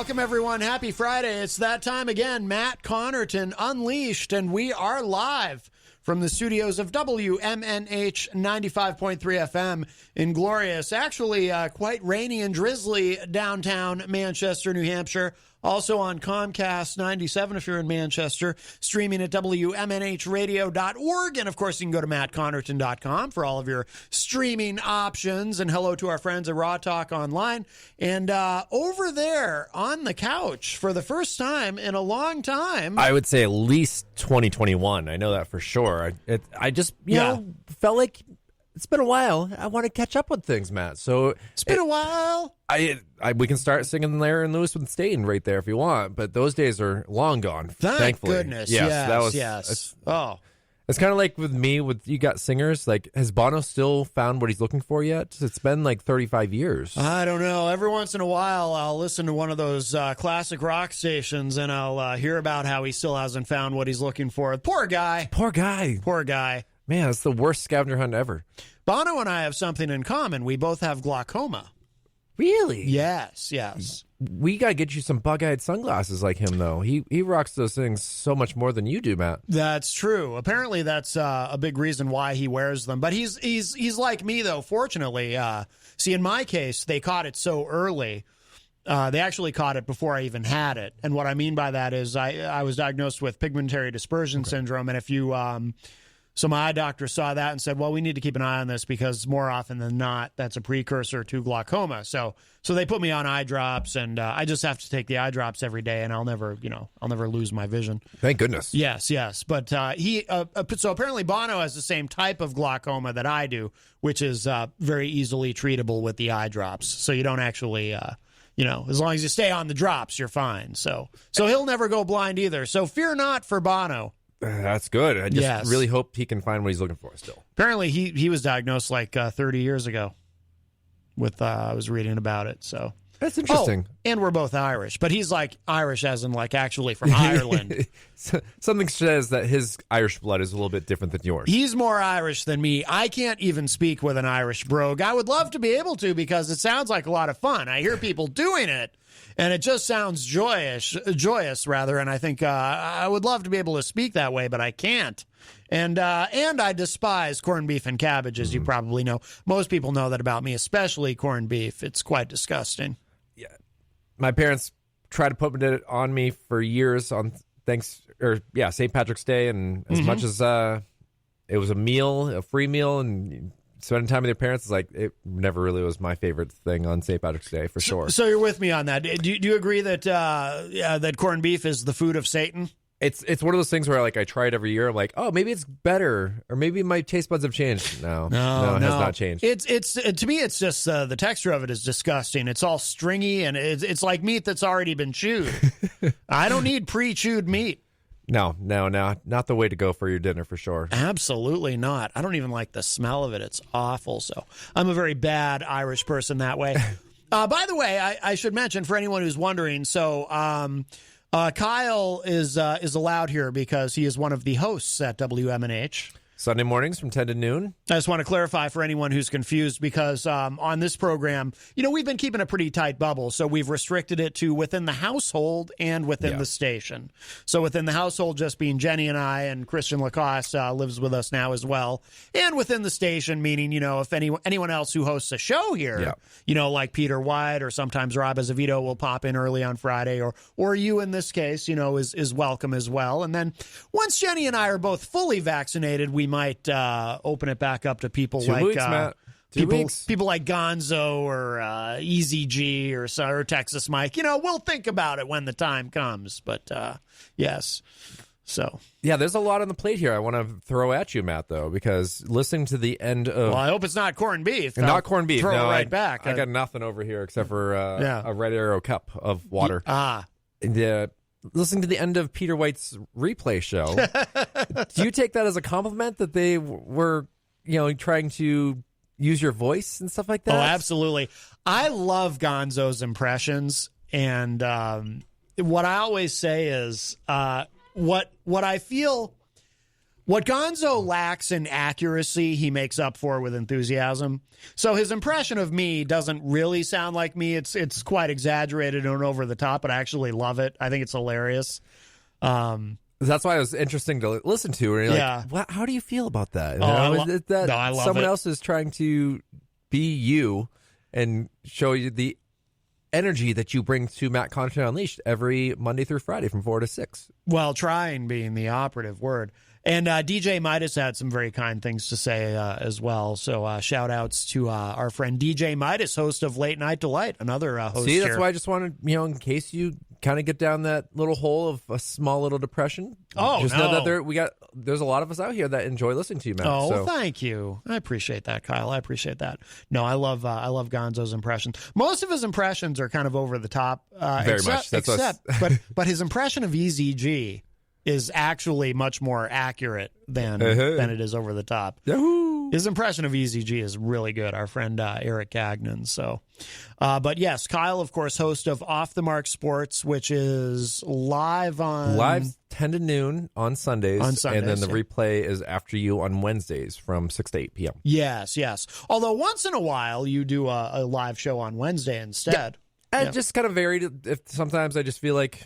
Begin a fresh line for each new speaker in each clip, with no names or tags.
Welcome, everyone. Happy Friday. It's that time again. Matt Connarton Unleashed, and we are live from the studios of WMNH 95.3 FM in glorious, actually quite rainy and drizzly downtown Manchester, New Hampshire. Also on Comcast 97 if you're in Manchester, streaming at WMNHradio.org. And, of course, you can go to mattconnerton.com for all of your streaming options. And hello to our friends at Raw Talk Online. And over there on the couch for the first time in a long time.
I would say at least 2021. I know that for sure. I just, you know, felt like it's been a while. I want to catch up with things, Matt. So
it's been a while.
We can start singing Larry and Lewis with Staten right there if you want, but those days are long gone. Thankfully.
Goodness. Yes.
It's kind of like with me. With you got singers. Like, has Bono still found what he's looking for yet? It's been like 35 years.
I don't know. Every once in a while, I'll listen to one of those classic rock stations, and I'll hear about how he still hasn't found what he's looking for. Poor guy. Man,
it's the worst scavenger hunt ever.
Bono and I have something in common. We both have glaucoma.
Really?
Yes.
We got to get you some bug-eyed sunglasses like him, though. He rocks those things so much more than you do, Matt.
That's true. Apparently, that's a big reason why he wears them. But he's like me, though, fortunately. See, in my case, they caught it so early. They actually caught it before I even had it. And what I mean by that is I was diagnosed with pigmentary dispersion syndrome. And if you... So my eye doctor saw that and said, well, we need to keep an eye on this because more often than not, that's a precursor to glaucoma. So they put me on eye drops, and I just have to take the eye drops every day, and I'll never lose my vision.
Thank goodness.
Yes. But so apparently Bono has the same type of glaucoma that I do, which is very easily treatable with the eye drops. So you don't actually, as long as you stay on the drops, you're fine. So he'll never go blind either. So fear not for Bono.
That's good. I just really hope he can find what he's looking for still.
Apparently, he was diagnosed like 30 years ago. I was reading about it. So
that's interesting.
Oh, and we're both Irish, but he's like Irish as in like actually from Ireland.
Something says that his Irish blood is a little bit different than yours.
He's more Irish than me. I can't even speak with an Irish brogue. I would love to be able to because it sounds like a lot of fun. I hear people doing it. And it just sounds joyous, and I think I would love to be able to speak that way, but I can't. And I despise corned beef and cabbage, as you probably know. Most people know that about me, especially corned beef. It's quite disgusting.
Yeah, my parents tried to put it on me for years on St. Patrick's Day, and as much as it was a free meal, and spending time with your parents is like, it never really was my favorite thing on St. Patrick's Day, for sure.
So you're with me on that. Do you agree that that corned beef is the food of Satan?
It's one of those things where I try it every year. I'm like, oh, maybe it's better, or maybe my taste buds have changed. No, it has not changed.
It's to me, it's just the texture of it is disgusting. It's all stringy, and it's like meat that's already been chewed. I don't need pre-chewed meat.
No, not the way to go for your dinner, for sure.
Absolutely not. I don't even like the smell of it. It's awful. So I'm a very bad Irish person that way. By the way, I should mention for anyone who's wondering, so Kyle is allowed here because he is one of the hosts at WMNH.
Sunday mornings from 10 to noon.
I just want to clarify for anyone who's confused because on this program, we've been keeping a pretty tight bubble. So we've restricted it to within the household and within the station. So within the household, just being Jenny and I, and Christian Lacoss lives with us now as well. And within the station, meaning, if anyone else who hosts a show here, like Peter White or sometimes Rob Azevedo will pop in early on Friday, or you in this case, is welcome as well. And then once Jenny and I are both fully vaccinated, we might open it back up to people
2
like
weeks, Matt. 2 weeks.
People like Gonzo or Easy G or Texas Mike. We'll think about it when the time comes. But yes, so
there's a lot on the plate here I want to throw at you, Matt. Though, because listening to the end of
I hope it's not corned beef.
Not corned beef.
Throw it right back.
I got nothing over here except for a Red Arrow cup of water. Listening to the end of Peter White's replay show, do you take that as a compliment that they were, trying to use your voice and stuff like that?
Oh, absolutely. I love Gonzo's impressions, and what I always say is what I feel What Gonzo lacks in accuracy, he makes up for with enthusiasm. So his impression of me doesn't really sound like me. It's quite exaggerated and over the top, but I actually love it. I think it's hilarious.
That's why it was interesting to listen to. And you're like, how do you feel about that?
I love
someone
it.
else is trying to be you and show you the energy that you bring to Matt Connarton Unleashed every Monday through Friday from 4 to 6.
Well, trying being the operative word. And DJ Midas had some very kind things to say as well. So shout outs to our friend DJ Midas, host of Late Night Delight, another host.
See, that's
here.
why I just wanted, in case you kind of get down that little hole of a small little depression.
Oh,
just know that there's a lot of us out here that enjoy listening to you, Matt.
Oh,
so.
Thank you. I appreciate that, Kyle. I appreciate that. No, I love Gonzo's impressions. Most of his impressions are kind of over the top.
Very much.
But his impression of EZG is actually much more accurate than it is over the top.
Yahoo!
His impression of EZG is really good, our friend Eric Gagnon. So, but yes, Kyle, of course, host of Off the Mark Sports, which is live
10 to noon on Sundays, and then the replay is after you on Wednesdays from 6 to 8 p.m.
Yes. Although once in a while you do a live show on Wednesday instead.
Yeah. It just kind of varied. If sometimes I just feel like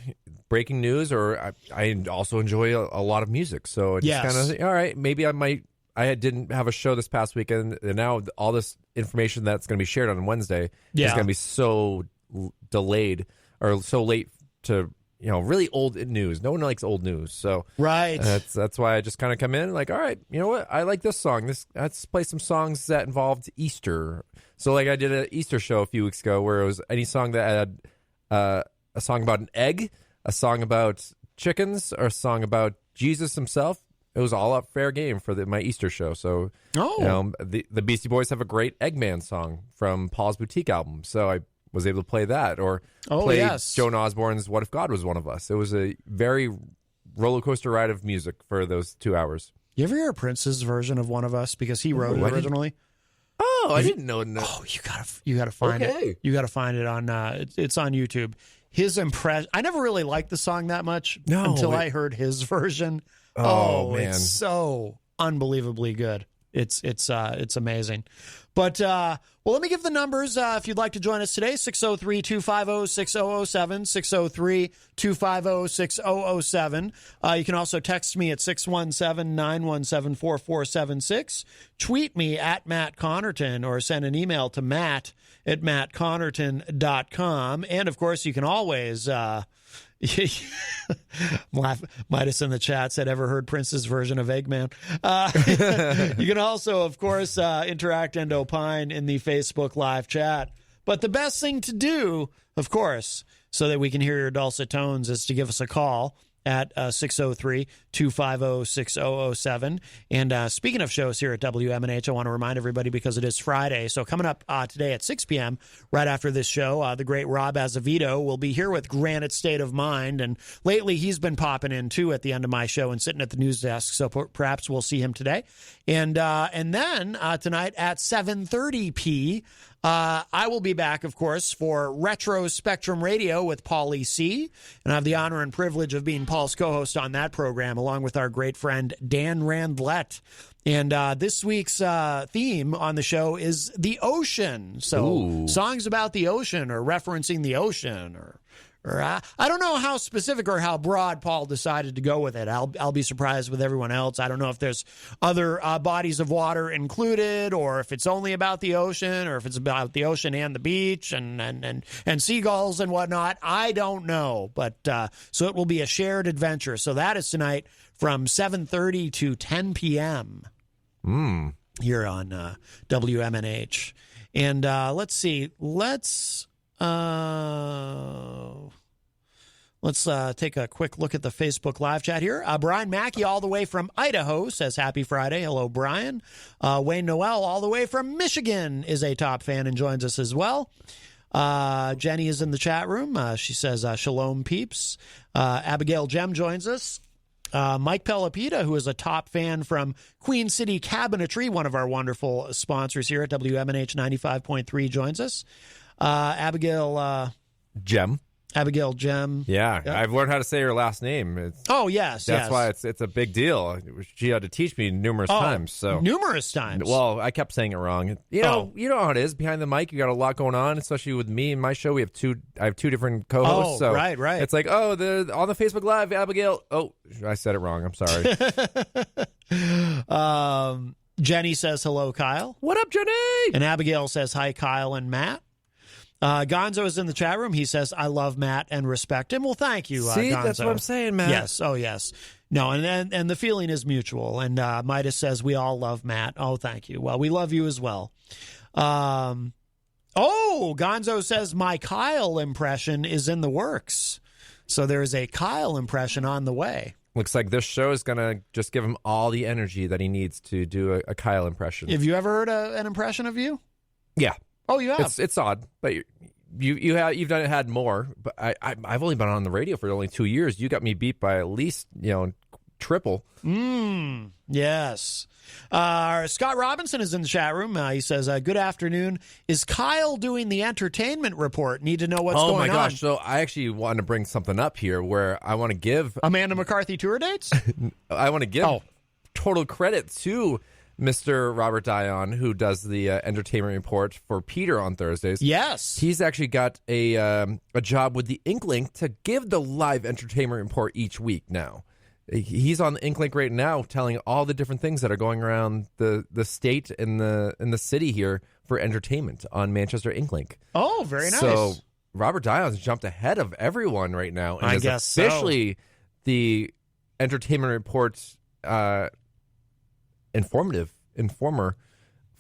breaking news, or I also enjoy a lot of music. So it's kind of, all right, maybe I didn't have a show this past weekend, and now all this information that's going to be shared on Wednesday is going to be so delayed or so late to, really old news. No one likes old news. So
right.
That's why I just kind of come in like, all right, you know what? I like this song. Let's play some songs that involved Easter. So like I did an Easter show a few weeks ago where it was any song that had a song about an egg, a song about chickens, or a song about Jesus himself. It was all up fair game for my Easter show. So the Beastie Boys have a great Eggman song from Paul's Boutique album. So I was able to play that, or play Joan Osborne's What If God Was One of Us. It was a very roller coaster ride of music for those 2 hours.
You ever hear Prince's version of One of Us? Because he wrote it originally.
I didn't know. No.
Oh, you gotta find it. You gotta find it on. It's on YouTube. His impression. I never really liked the song that much until I heard his version. Oh man, it's so unbelievably good. It's amazing. But well, let me give the numbers if you'd like to join us today. 603-250-6007, 603-250-6007. You can also text me at 617-917-4476. Tweet me at Matt Connarton, or send an email to matt@mattconnerton.com. And of course, you can always Midas in the chat said, ever heard Prince's version of Eggman? You can also, of course, interact and opine in the Facebook live chat. But the best thing to do, of course, so that we can hear your dulcet tones, is to give us a call at 603-250-6007. And speaking of shows here at WMNH, I want to remind everybody, because it is Friday. So coming up today at 6 p.m., right after this show, the great Rob Azevedo will be here with Granite State of Mind. And lately he's been popping in, too, at the end of my show and sitting at the news desk. So perhaps we'll see him today. And then tonight at 7:30 p.m., I will be back, of course, for Retro Spectrum Radio with Paulie C. And I have the honor and privilege of being Paul's co-host on that program, along with our great friend Dan Randlett. And this week's theme on the show is the ocean. So songs about the ocean, or referencing the ocean, or I don't know how specific or how broad Paul decided to go with it. I'll be surprised with everyone else. I don't know if there's other bodies of water included, or if it's only about the ocean, or if it's about the ocean and the beach and seagulls and whatnot. I don't know. But so it will be a shared adventure. So that is tonight from 7:30 to 10 p.m. Here on WMNH. And let's see. Let's take a quick look at the Facebook live chat here. Brian Mackey, all the way from Idaho, says happy Friday. Hello, Brian. Wayne Noel, all the way from Michigan, is a top fan and joins us as well. Jenny is in the chat room. She says, shalom, peeps. Abigail Jem joins us. Mike Pelopita, who is a top fan from Queen City Cabinetry, one of our wonderful sponsors here at WMNH 95.3, joins us. Abigail
Jem.
Abigail Gem.
Yeah, I've learned how to say her last name.
Yes.
That's why it's a big deal. She had to teach me numerous times. So
numerous times.
Well, I kept saying it wrong. You know how it is behind the mic. You got a lot going on, especially with me and my show. I have two different co-hosts. So
right.
It's like, on the Facebook Live, Abigail. Oh, I said it wrong. I'm sorry.
Jenny says hello, Kyle.
What up, Jenny?
And Abigail says hi, Kyle and Matt. Gonzo is in the chat room. He says, I love Matt and respect him. Well, thank you,
See,
Gonzo.
that's what I'm saying, Matt.
Yes. Oh, yes. No, and the feeling is mutual. And Midas says, we all love Matt. Oh, thank you. Well, we love you as well. Gonzo says, my Kyle impression is in the works. So there is a Kyle impression on the way.
Looks like this show is going to just give him all the energy that he needs to do a Kyle impression.
Have you ever heard an impression of you?
Yeah.
Oh, you have?
It's odd, but you've had more. But I've only been on the radio for only 2 years. You got me beat by at least triple.
Yes. Scott Robinson is in the chat room. He says, good afternoon. Is Kyle doing the entertainment report? Need to know what's going on.
Oh, my gosh. So I actually want to bring something up here where I want to give...
Amanda McCarthy tour dates?
I want to give total credit to Mr. Robert Dion, who does the entertainment report for Peter on Thursdays.
Yes.
He's actually got a job with the Inklink to give the live entertainment report each week now. He's on the Inklink right now telling all the different things that are going around the state and the city here for entertainment on Manchester Inklink.
Oh, very nice.
So Robert Dion's jumped ahead of everyone right now. And
I
is
guess
officially the entertainment report informer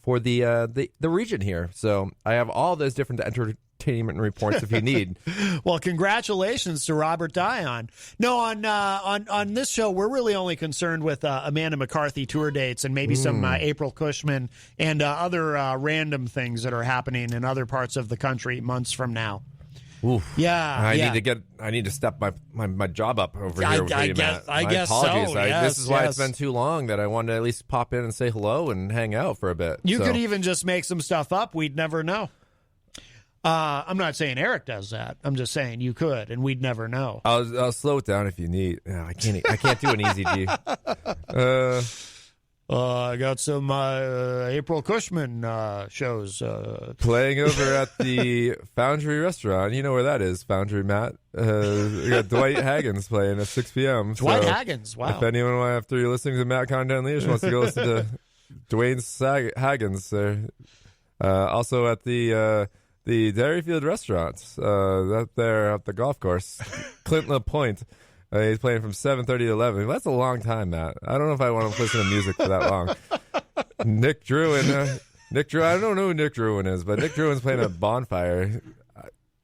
for the region here. So I have all those different entertainment reports if you need.
Well, congratulations to Robert Dion. No, on this show, we're really only concerned with Amanda McCarthy tour dates and maybe some April Cushman and other random things that are happening in other parts of the country months from now.
Oof.
Yeah,
I need to step my job up over here with you, Matt.
I
my
guess
apologies.
so. Yes,
this is why it's been too long that I wanted to at least pop in and say hello and hang out for a bit.
You could even just make some stuff up. We'd never know. I'm not saying Eric does that. I'm just saying you could, and we'd never know.
I'll slow it down if you need. I can't do an easy G.
I got some April Cushman shows.
Playing over at the Foundry restaurant. You know where that is, Foundry, Matt. We got Dwight Haggins playing at 6 p.m.
Dwight Haggins, wow.
If anyone, after you're listening to Matt Condon Leash, wants to go listen to Dwayne Haggins. Also at the Dairyfield restaurant up there at the golf course, Clint LaPointe. He's playing from 7:30 to 11. That's a long time, Matt. I don't know if I want to listen to music for that long. Nick Druin. I don't know who Nick Druin is, but Nick Druin's playing at Bonfire.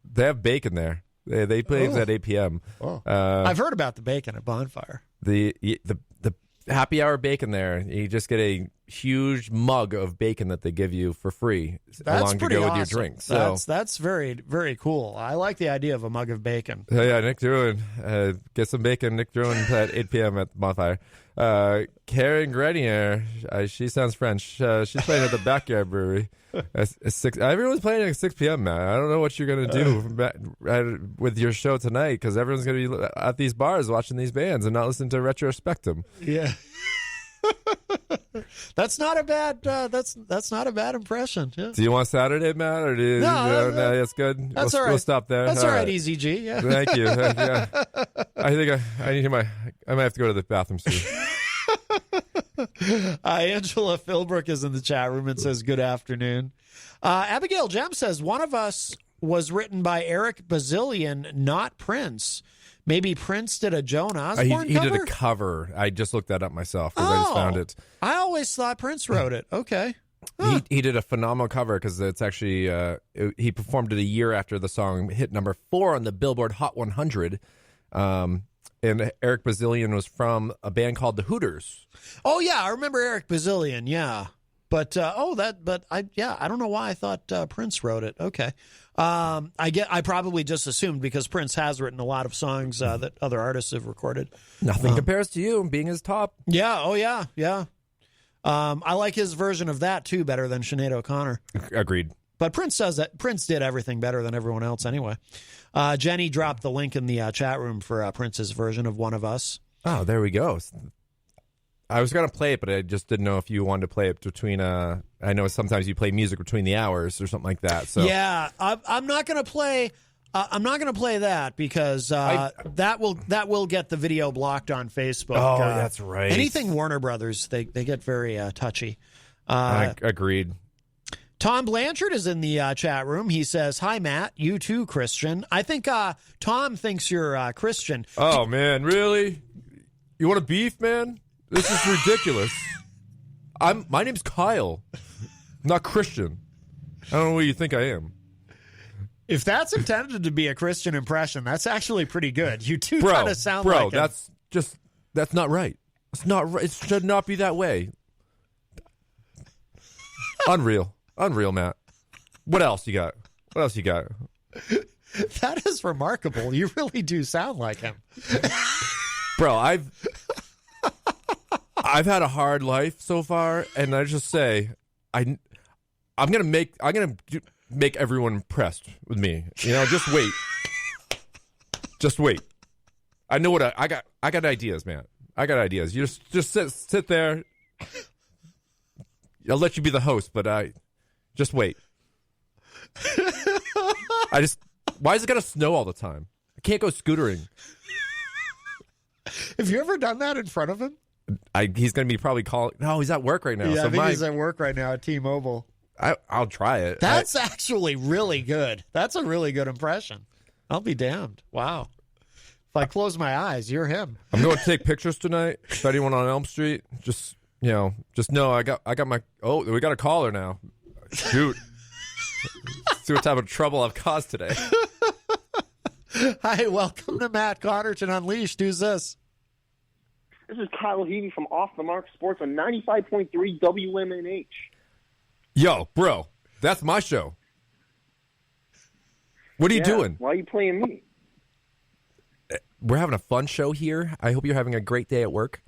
They have bacon there. They play at 8 p.m.
I've heard about the bacon at Bonfire.
The happy hour bacon there. You just get a huge mug of bacon that they give you for free along to go with your drink. So
that's very, very cool. I like the idea of a mug of bacon.
Yeah, Nick Druin. Get some bacon. Nick Druin at 8 p.m. at the Bonfire. Karen Grenier, she sounds French. She's playing at the Backyard Brewery. Everyone's playing at 6 p.m., Matt. I don't know what you're going to do with your show tonight because everyone's going to be at these bars watching these bands and not listening to Retrospectum.
Yeah. That's not a bad. That's not a bad impression. Yeah.
Do you want Saturday, Matt, or no, that's good.
That's all right.
We'll stop there.
That's all right, Easy G. Yeah.
Thank you. Yeah. I think I need I might have to go to the bathroom soon.
Angela Philbrook is in the chat room and says, good afternoon. Abigail Jem says, one of us was written by Eric Bazillion, not Prince. Maybe Prince did a Joan Osborne
he
cover?
He did a cover. I just looked that up myself because I just found it.
I always thought Prince wrote it. Okay.
Huh. He did a phenomenal cover because it's actually, he performed it a year after the song hit number 4 on the Billboard Hot 100. And Eric Bazillion was from a band called the Hooters.
Oh yeah, I remember Eric Bazillion. Yeah, but I don't know why I thought Prince wrote it. Okay, I probably just assumed because Prince has written a lot of songs that other artists have recorded.
Nothing compares to you being his top.
Yeah. Oh yeah. I like his version of that too better than Sinead O'Connor.
Agreed.
But Prince does that. Prince did everything better than everyone else anyway. Jenny dropped the link in the chat room for Prince's version of One of Us.
Oh, there we go. I was going to play it, but I just didn't know if you wanted to play it between. I know sometimes you play music between the hours or something like that. So
yeah, I'm not going to play. I'm not going to play that because that will get the video blocked on Facebook.
Oh, that's right.
Anything Warner Brothers, they get very touchy.
Agreed.
Tom Blanchard is in the chat room. He says, "Hi, Matt. You too, Christian." I think Tom thinks you're Christian.
Oh man, really? You want a beef, man? This is ridiculous. My name's Kyle, not Christian. I don't know what you think I am.
If that's intended to be a Christian impression, that's actually pretty good. You two kind of sound like him.
That's not right. It's not right. It should not be that way. Unreal, Matt. What else you got?
That is remarkable. You really do sound like him.
Bro, I've had a hard life so far, and I just say I'm gonna make everyone impressed with me. You know, just wait. Just wait. I know what I got. I got ideas, man. I got ideas. You just sit there. I'll let you be the host, but just wait. Why is it gonna snow all the time? I can't go scootering.
Have you ever done that in front of him?
He's going to be probably calling. No, he's at work right now.
Yeah, so I think he's at work right now at T-Mobile.
I'll try it.
That's actually really good. That's a really good impression. I'll be damned. Wow. If I close my eyes, you're him.
I'm going to take pictures tonight. If anyone on Elm Street, just know I got my. Oh, we got a caller now. Shoot. See what type of trouble I've caused today.
Hi, welcome to Matt Connarton Unleashed. Who's this?
This is Kyle Heavey from Off the Mark Sports on 95.3 WMNH.
Yo, bro, that's my show. What are you doing?
Why are you playing me?
We're having a fun show here. I hope you're having a great day at work.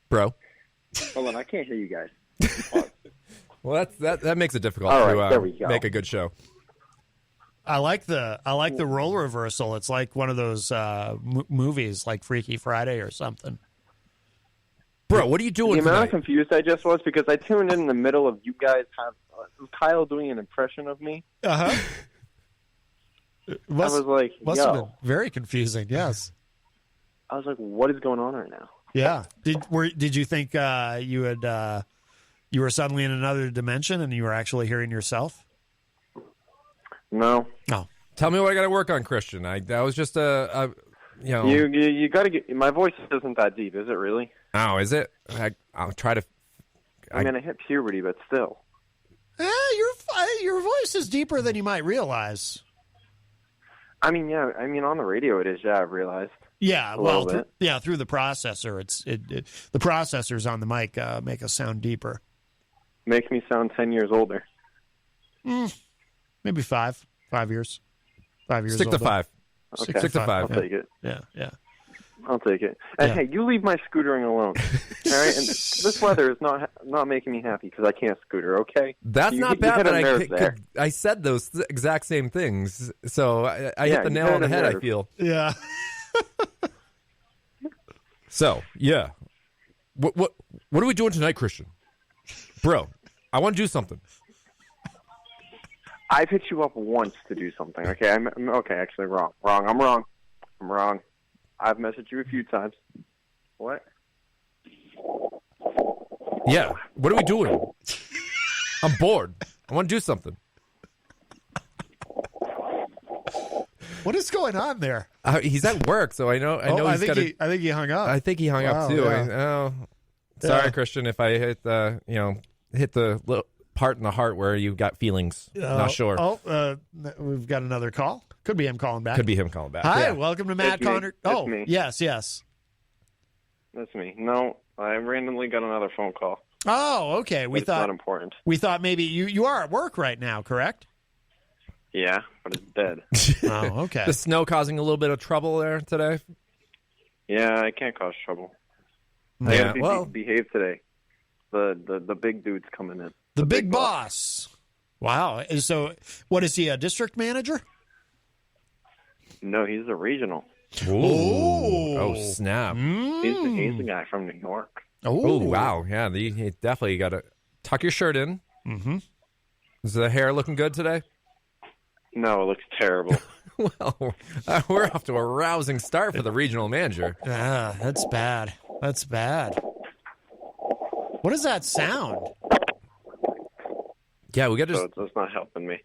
Bro.
Hold on, I can't hear you guys.
Well, that makes it difficult to make a good show.
I like the role reversal. It's like one of those movies, like Freaky Friday or something.
Bro, what are you doing
The amount
tonight?
of confused I just was because I tuned in the middle of you guys have Kyle doing an impression of me.
Uh-huh.
I was like,
must have been very confusing, yes.
I was like, what is going on right now?
Yeah. Did you think you were suddenly in another dimension and you were actually hearing yourself?
No.
No.
Tell me what I got to work on, Christian. That was just you know.
You got to get. My voice isn't that deep, is it really?
Oh, is it? I'll try to.
I mean, I hit puberty, but still.
Your voice is deeper than you might realize.
I mean, yeah. I mean, on the radio it is. Yeah, I've realized.
Yeah, well, through the processor, the processors on the mic make us sound deeper.
Makes me sound 10 years older.
Maybe 5 years. 5 years.
Stick to 5.
Okay.
Stick to 5.
I'll take it.
Yeah.
I'll take it. And hey, you leave my scootering alone. All right. And this weather is not making me happy because I can't scooter. Okay.
That's not bad. But I said those exact same things, so I hit the nail on the head. I feel.
Yeah.
So yeah, what are we doing tonight, Christian? Bro, I want to do something.
I've hit you up once to do something. Okay, I'm okay. Actually, wrong. I'm wrong. I've messaged you a few times. What?
Yeah. What are we doing? I'm bored. I want to do something.
What is going on there?
He's at work, so I know.
I think he hung up.
I think he hung up too.
Yeah.
Sorry, Christian, if I hit the little part in the heart where you got feelings. Not sure.
We've got another call. Could be him calling back.
Hi,
welcome to Matt Connarton.
Oh, me.
Yes.
That's me. No, I randomly got another phone call.
Oh, okay.
It's not important.
We thought maybe you are at work right now, correct?
Yeah, but it's dead.
Oh, okay.
The snow causing a little bit of trouble there today?
Yeah, I can't cause trouble.
Yeah,
I behave today. The big dude's coming in.
The big boss. Wow. So, what is he, a district manager?
No, he's a regional.
Ooh. Oh, snap.
He's the guy from New York.
Oh, wow. Yeah, you definitely got to tuck your shirt in.
Mm-hmm.
Is the hair looking good today?
No, it looks terrible.
Well, we're off to a rousing start for the regional manager.
That's bad. That's bad. What does that sound?
Yeah, we got to.
So it's not helping me.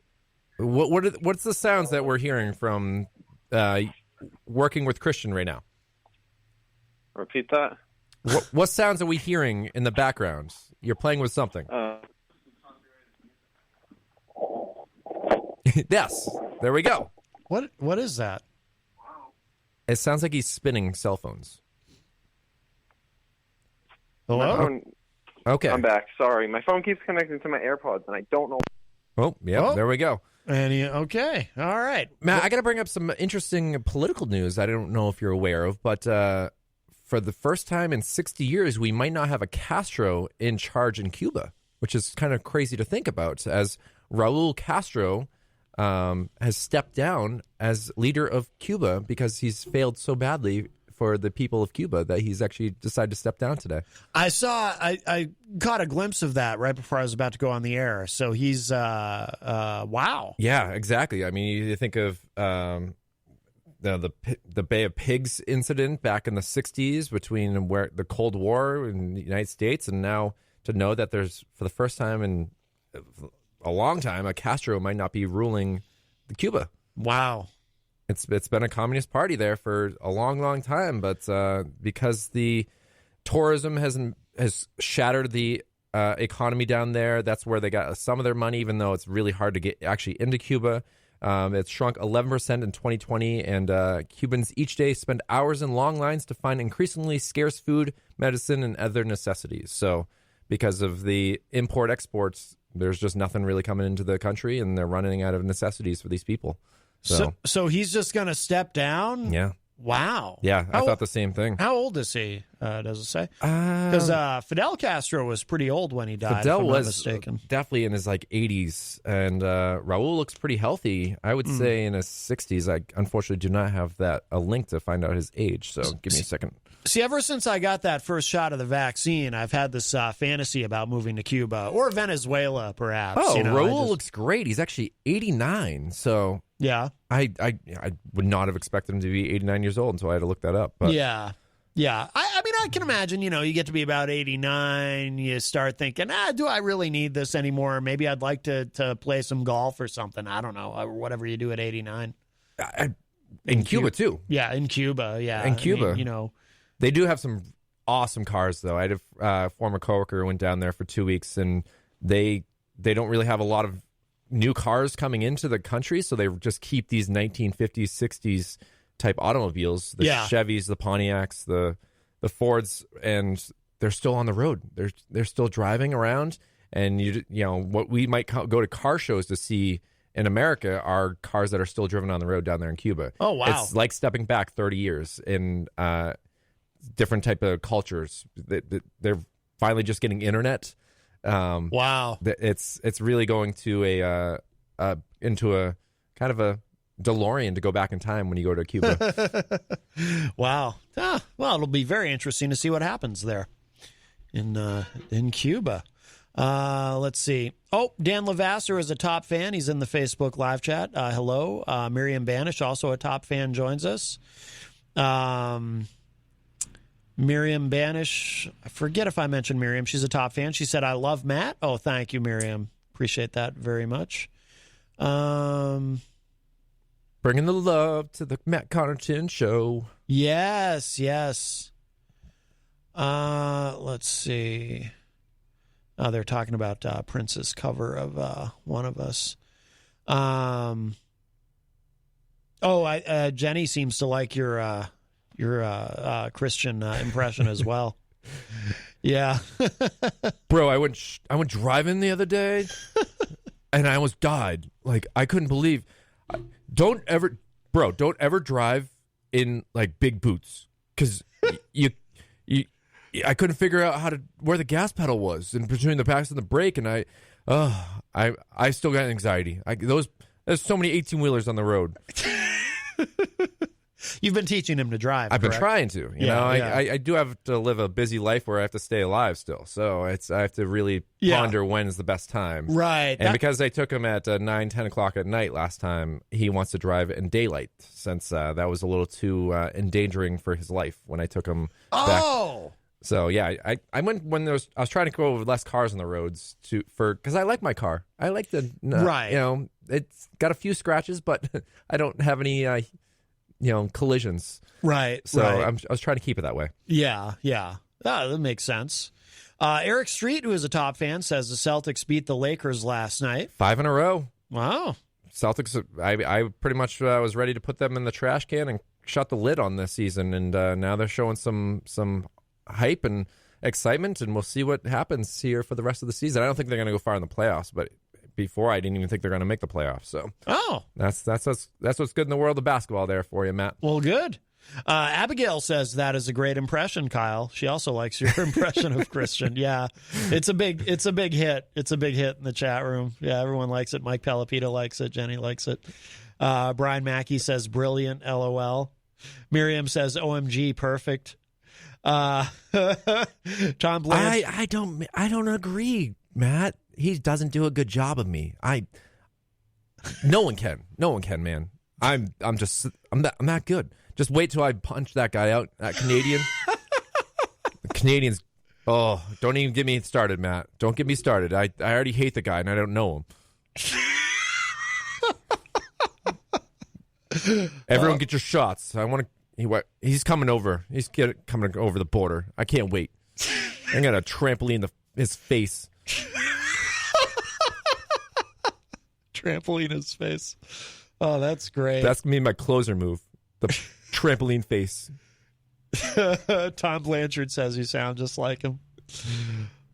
What's the sounds that we're hearing from working with Christian right now?
Repeat that.
What sounds are we hearing in the background? You're playing with something. Yes, there we go.
What is that?
It sounds like he's spinning cell phones.
Hello?
Okay.
I'm back. Sorry. My phone keeps connecting to my AirPods, and I don't know.
Oh, yeah, there we go.
Okay. All right.
Matt, I got to bring up some interesting political news I don't know if you're aware of, but for the first time in 60 years, we might not have a Castro in charge in Cuba, which is kind of crazy to think about, as Raul Castro has stepped down as leader of Cuba because he's failed so badly for the people of Cuba that he's actually decided to step down today.
I caught a glimpse of that right before I was about to go on the air. So he's wow.
Yeah, exactly. I mean, you think of the Bay of Pigs incident back in the 60s between where the Cold War in the United States, and now to know that there's, for the first time in a long time, a Castro might not be ruling Cuba.
Wow.
It's been a communist party there for a long, long time, but because the tourism has shattered the economy down there, that's where they got some of their money, even though it's really hard to get actually into Cuba. It's shrunk 11% in 2020, and Cubans each day spend hours in long lines to find increasingly scarce food, medicine, and other necessities. So because of the import-exports, there's just nothing really coming into the country, and they're running out of necessities for these people.
So he's just going to step down?
Yeah.
Wow.
Yeah, I thought the same thing.
How old is he, does it say? Because Fidel Castro was pretty old when he died,
Fidel
if I'm
was
not mistaken.
Definitely in his 80s, and Raul looks pretty healthy. I would say in his 60s. I unfortunately do not have a link to find out his age, so give me a second.
See, ever since I got that first shot of the vaccine, I've had this fantasy about moving to Cuba or Venezuela, perhaps.
Oh, Raul looks great. He's actually 89, so...
Yeah.
I would not have expected him to be 89 years old until I had to look that up. But.
Yeah. I mean, I can imagine, you get to be about 89, you start thinking, do I really need this anymore? Maybe I'd like to play some golf or something. I don't know, or whatever you do at 89.
In Cuba, too.
Yeah, in Cuba, yeah.
In Cuba.
I mean,
They do have some awesome cars, though. I had a former coworker who went down there for 2 weeks, and they don't really have a lot of new cars coming into the country, so they just keep these 1950s, 60s type automobiles, the Chevys, the Pontiacs, the Fords, and they're still on the road. They're still driving around, and what we might go to car shows to see in America are cars that are still driven on the road down there in Cuba.
Oh, wow.
It's like stepping back 30 years in different type of cultures. They're finally just getting internet.
Wow.
It's really going to into a kind of a DeLorean to go back in time when you go to Cuba.
Wow. Well, it'll be very interesting to see what happens there in Cuba. Let's see. Oh, Dan Lavasser is a top fan. He's in the Facebook live chat. Hello. Miriam Banish, also a top fan, joins us. Miriam Banish, I forget if I mentioned Miriam. She's a top fan. She said, I love Matt. Oh, thank you, Miriam. Appreciate that very much.
Bringing the love to the Matt Connarton show.
Yes. Let's see. They're talking about Prince's cover of One of Us. Jenny seems to like your Christian impression as well. Yeah.
Bro, I went driving the other day and I almost died. Like, I couldn't believe. Don't ever drive in like big boots, because I couldn't figure out where the gas pedal was in between the gas and the brake, and I still got anxiety. There's so many 18-wheelers on the road.
You've been teaching him to drive.
I've
correct?
been trying to. You know, I do have to live a busy life where I have to stay alive still. So I have to really ponder when's the best time.
Right.
And because I took him at 9, 10 o'clock at night last time, he wants to drive in daylight since that was a little too endangering for his life when I took him back. So yeah, I went when I was trying to go with less cars on the roads because I like my car. I like the
right.
You know, it's got a few scratches, but I don't have any collisions.
Right.
So
right.
I was trying to keep it that way.
Yeah. That makes sense. Eric Street, who is a top fan, says the Celtics beat the Lakers last night.
5 in a row.
Wow.
Celtics. I pretty much was ready to put them in the trash can and shut the lid on this season, and now they're showing some hype and excitement, and we'll see what happens here for the rest of the season. I don't think they're going to go far in the playoffs, but before I didn't even think they're going to make the playoffs. So that's what's good in the world of basketball there for you, Matt.
Well, good. Abigail says that is a great impression, Kyle. She also likes your impression of Christian. Yeah, it's a big hit. It's a big hit in the chat room. Yeah, everyone likes it. Mike Pelopita likes it. Jenny likes it. Brian Mackey says brilliant. LOL. Miriam says OMG, perfect. Tom Blanchard.
I don't agree, Matt. He doesn't do a good job of me. No one can, man. I'm that good. Just wait till I punch that guy out, that Canadian. The Canadians. Oh, don't even get me started, Matt. Don't get me started. I already hate the guy and I don't know him. Everyone, get your shots. He's coming over. He's coming over the border. I can't wait. I'm gonna trampoline his face.
Trampoline his face. Oh, that's great.
That's gonna be my closer move. The trampoline face.
Tom Blanchard says you sound just like him.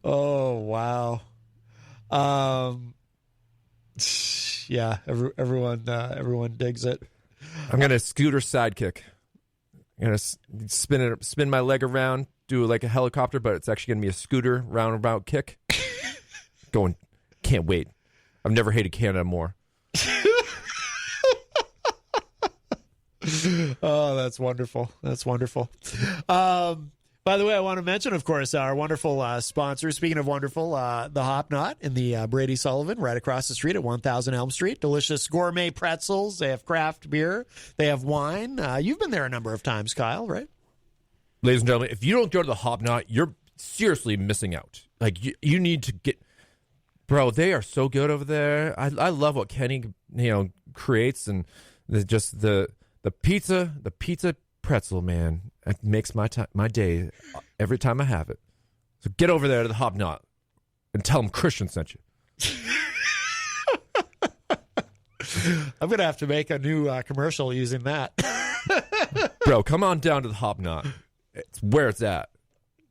Oh, wow. Yeah, everyone digs it.
I'm gonna scooter sidekick. I'm gonna spin my leg around, do like a helicopter, but it's actually gonna be a scooter roundabout kick. Can't wait. I've never hated Canada more.
Oh, that's wonderful. That's wonderful. By the way, I want to mention, of course, our wonderful sponsor. Speaking of wonderful, the Hop Knot in the Brady Sullivan, right across the street at 1000 Elm Street. Delicious gourmet pretzels. They have craft beer. They have wine. You've been there a number of times, Kyle, right?
Ladies and gentlemen, if you don't go to the Hop Knot, you're seriously missing out. Like, you need to get... Bro, they are so good over there. I love what Kenny, creates, and the pizza pretzel, man. It makes my day every time I have it. So get over there to the Hop Knot and tell them Christian sent you.
I'm going to have to make a new commercial using that.
Bro, come on down to the Hop Knot. It's where it's at.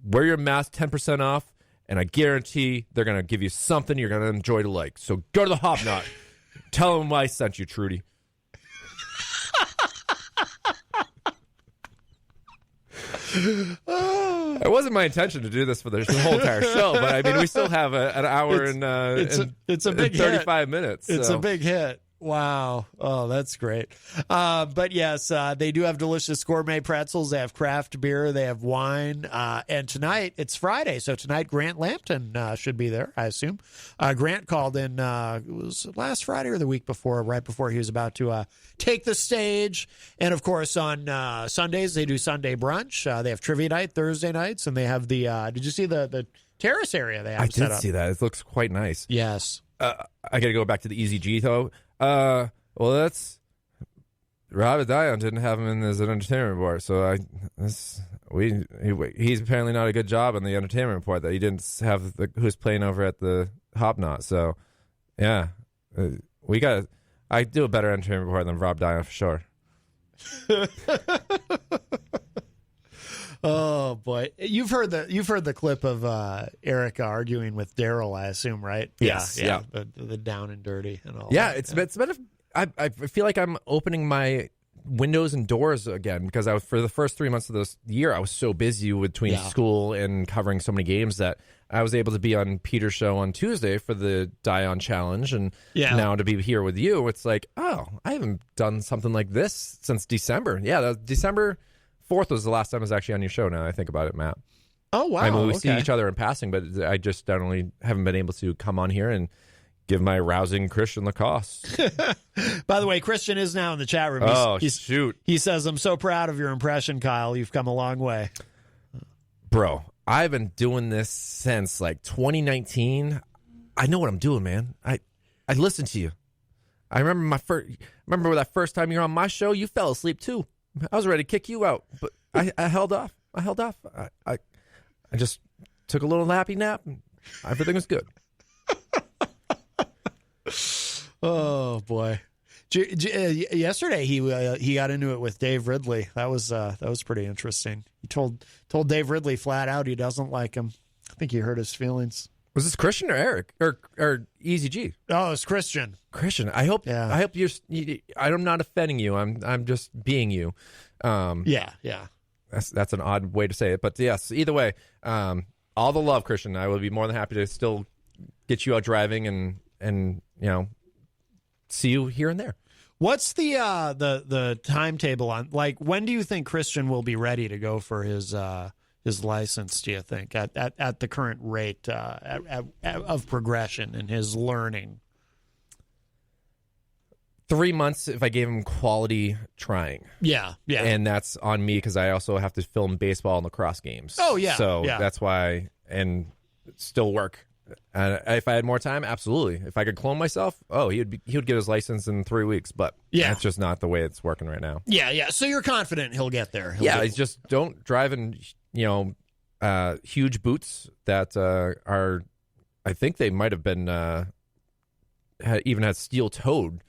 Wear your mask, 10% off, and I guarantee they're going to give you something you're going to enjoy to like. So go to the Hop Knot. Tell them why I sent you, Trudy. It wasn't my intention to do this for the whole entire show, but I mean, we still have an hour and
it's a big
35 minutes.
It's a big hit. Wow. Oh, that's great. But yes, they do have delicious gourmet pretzels. They have craft beer. They have wine. And tonight, it's Friday. So tonight, Grant Lampton should be there, I assume. Grant called in, it was last Friday or the week before, right before he was about to take the stage. And of course, on Sundays, they do Sunday brunch. They have trivia night Thursday nights. And they have did you see the terrace area they have set up?
I did see that. It looks quite nice.
Yes.
I got to go back to the Easy G, though. Well, that's Robert Dion didn't have him in as an entertainment report, so he's apparently not a good job on the entertainment report that he didn't have who's playing over at the Hop Knot. So, yeah, I do a better entertainment report than Rob Dion for sure.
Oh boy, you've heard the clip of Eric arguing with Daryl, I assume, right?
Yes, yeah.
The down and dirty and all.
Yeah,
that.
it's been. I feel like I'm opening my windows and doors again, because I was, for the first 3 months of this year, I was so busy between school and covering so many games that I was able to be on Peter's show on Tuesday for the Die-On Challenge, and now to be here with you, it's like, oh, I haven't done something like this since December. Yeah, December 4th was the last time I was actually on your show, now I think about it, Matt.
Oh, wow.
I mean, we see each other in passing, but I just definitely haven't been able to come on here and give my rousing Christian Lacoss.
By the way, Christian is now in the chat room.
Shoot.
He says, I'm so proud of your impression, Kyle. You've come a long way.
Bro, I've been doing this since like 2019. I know what I'm doing, man. I listen to you. I remember that first time you were on my show, you fell asleep too. I was ready to kick you out, but I held off. I just took a little nappy nap, and everything was good.
Oh boy! Yesterday he got into it with Dave Ridley. That was pretty interesting. He told Dave Ridley flat out he doesn't like him. I think he hurt his feelings.
Was this Christian or Eric or Easy G?
Oh, it's Christian.
Christian. I hope you're. I'm not offending you. I'm just being you.
Yeah.
That's an odd way to say it, but yes. Either way, all the love, Christian. I will be more than happy to still get you out driving and see you here and there.
What's the timetable on? Like, when do you think Christian will be ready to go for his license? Do you think at the current rate of progression in his learning?
3 months if I gave him quality trying.
Yeah.
And that's on me because I also have to film baseball and lacrosse games.
Oh, yeah.
So that's why, and still work. If I had more time, absolutely. If I could clone myself, he would get his license in 3 weeks. But that's just not the way it's working right now.
Yeah. So you're confident he'll get there.
He's just don't drive in, huge boots that are, I think they might have been, even had steel-toed.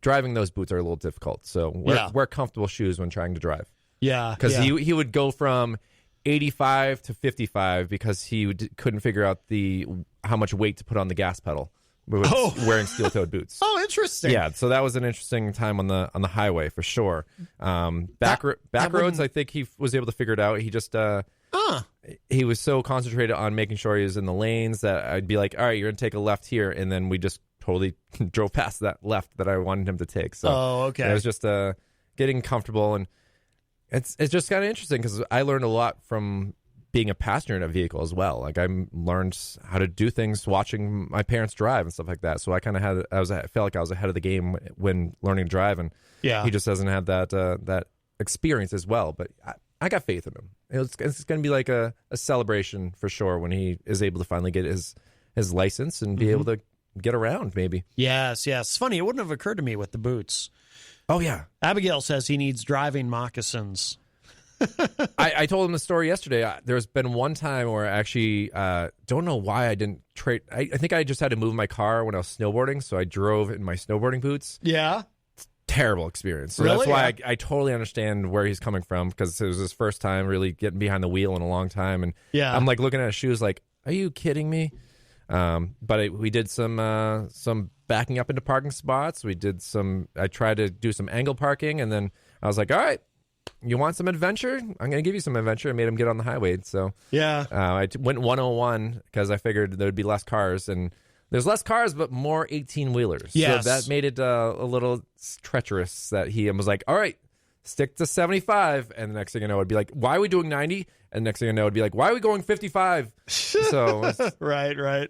Driving those boots are a little difficult. So wear comfortable shoes when trying to drive.
Yeah.
Because he would go from 85 to 55 because he couldn't figure out how much weight to put on the gas pedal with wearing steel-toed boots.
Oh, interesting.
Yeah, so that was an interesting time on the highway for sure. Back roads, I think he was able to figure it out. He just he was so concentrated on making sure he was in the lanes that I'd be like, all right, you're gonna take a left here, and then we just totally drove past that left that I wanted him to take. So it was just getting comfortable, and it's just kind of interesting because I learned a lot from being a passenger in a vehicle as well. Like I learned how to do things watching my parents drive and stuff like that. So I kind of I felt like I was ahead of the game when learning to drive, and he just hasn't had that experience as well. But I got faith in him. It's going to be like a celebration for sure when he is able to finally get his license and be able to get around, maybe. Yes.
It's funny. It wouldn't have occurred to me with the boots.
Oh, yeah.
Abigail says he needs driving moccasins.
I told him the story yesterday. There's been one time where I actually don't know why I didn't trade. I think I just had to move my car when I was snowboarding, so I drove in my snowboarding boots.
Yeah.
Terrible experience. So
really?
That's why I totally understand where he's coming from, because it was his first time really getting behind the wheel in a long time. And I'm like looking at his shoes like, are you kidding me? But we did some backing up into parking spots. I tried to do some angle parking, and then I was like, all right, you want some adventure? I'm going to give you some adventure. I made him get on the highway. So I went 101 because I figured there would be less cars, and there's less cars, but more 18-wheelers.
Yes.
So that made it a little treacherous that he was like, all right, stick to 75. And the next thing you know, it'd be like, why are we doing 90? And the next thing you know, it'd be like, why are we going 55? So
Right.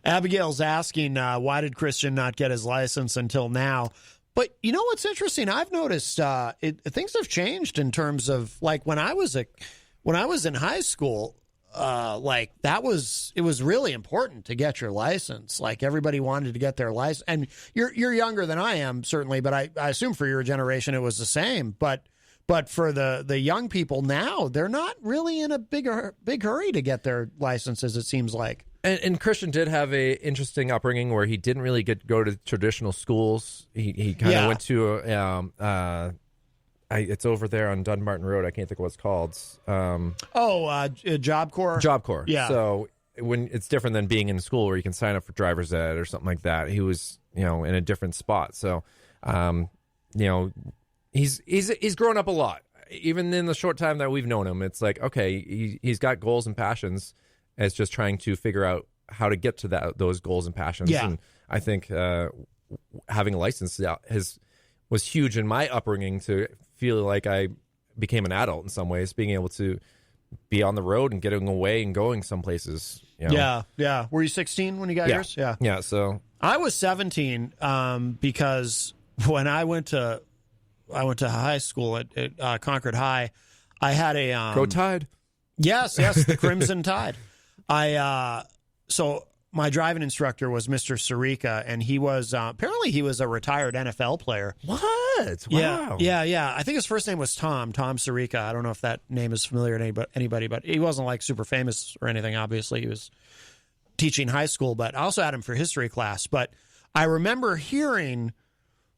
Abigail's asking, why did Christian not get his license until now? But you know what's interesting? I've noticed things have changed in terms of, like, when I was in high school, it was really important to get your license. Like, everybody wanted to get their license. And you're younger than I am, certainly, but I assume for your generation it was the same. But for the young people now, they're not really in a big hurry to get their licenses, it seems like.
And Christian did have a interesting upbringing where he didn't really go to traditional schools. He kind of went to it's over there on Dunbarton Road. I can't think of what it's called.
Job Corps.
Job Corps.
Yeah.
So when it's different than being in school where you can sign up for driver's ed or something like that. He was in a different spot. So he's grown up a lot. Even in the short time that we've known him, it's like, okay, he's got goals and passions. It's just trying to figure out how to get to those goals and passions.
Yeah.
And I think having a license was huge in my upbringing to feel like I became an adult in some ways, being able to be on the road and getting away and going some places.
Yeah. Were you 16 when you got yours? Yeah.
Yeah. So
I was 17 because when I went to high school at Concord High, I had a
Go Tide.
Yes, the Crimson Tide. So my driving instructor was Mr. Sirica, and he was apparently he was a retired NFL player.
What? Wow.
Yeah. I think his first name was Tom Sirica. I don't know if that name is familiar to anybody, but he wasn't like super famous or anything. Obviously, he was teaching high school, but I also had him for history class. But I remember hearing,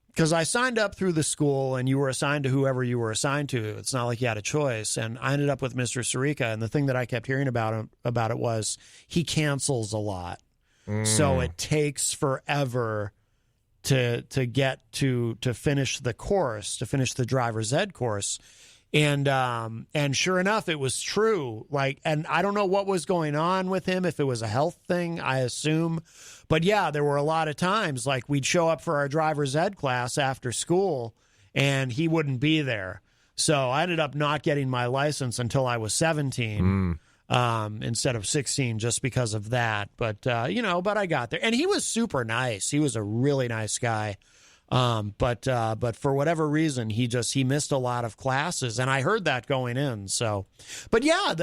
because I signed up through the school and you were assigned to whoever you were assigned to. It's not like you had a choice. And I ended up with Mr. Sirica. And the thing that I kept hearing about it was he cancels a lot. So it takes forever to get to finish the course, to finish the driver's ed course. And sure enough, it was true. And I don't know what was going on with him, if it was a health thing, I assume. But yeah, there were a lot of times like we'd show up for our driver's ed class after school and he wouldn't be there. So I ended up not getting my license until I was 17 instead of 16 just because of that. But, but I got there. And he was super nice. He was a really nice guy. But for whatever reason, he missed a lot of classes, and I heard that going in. So, but yeah,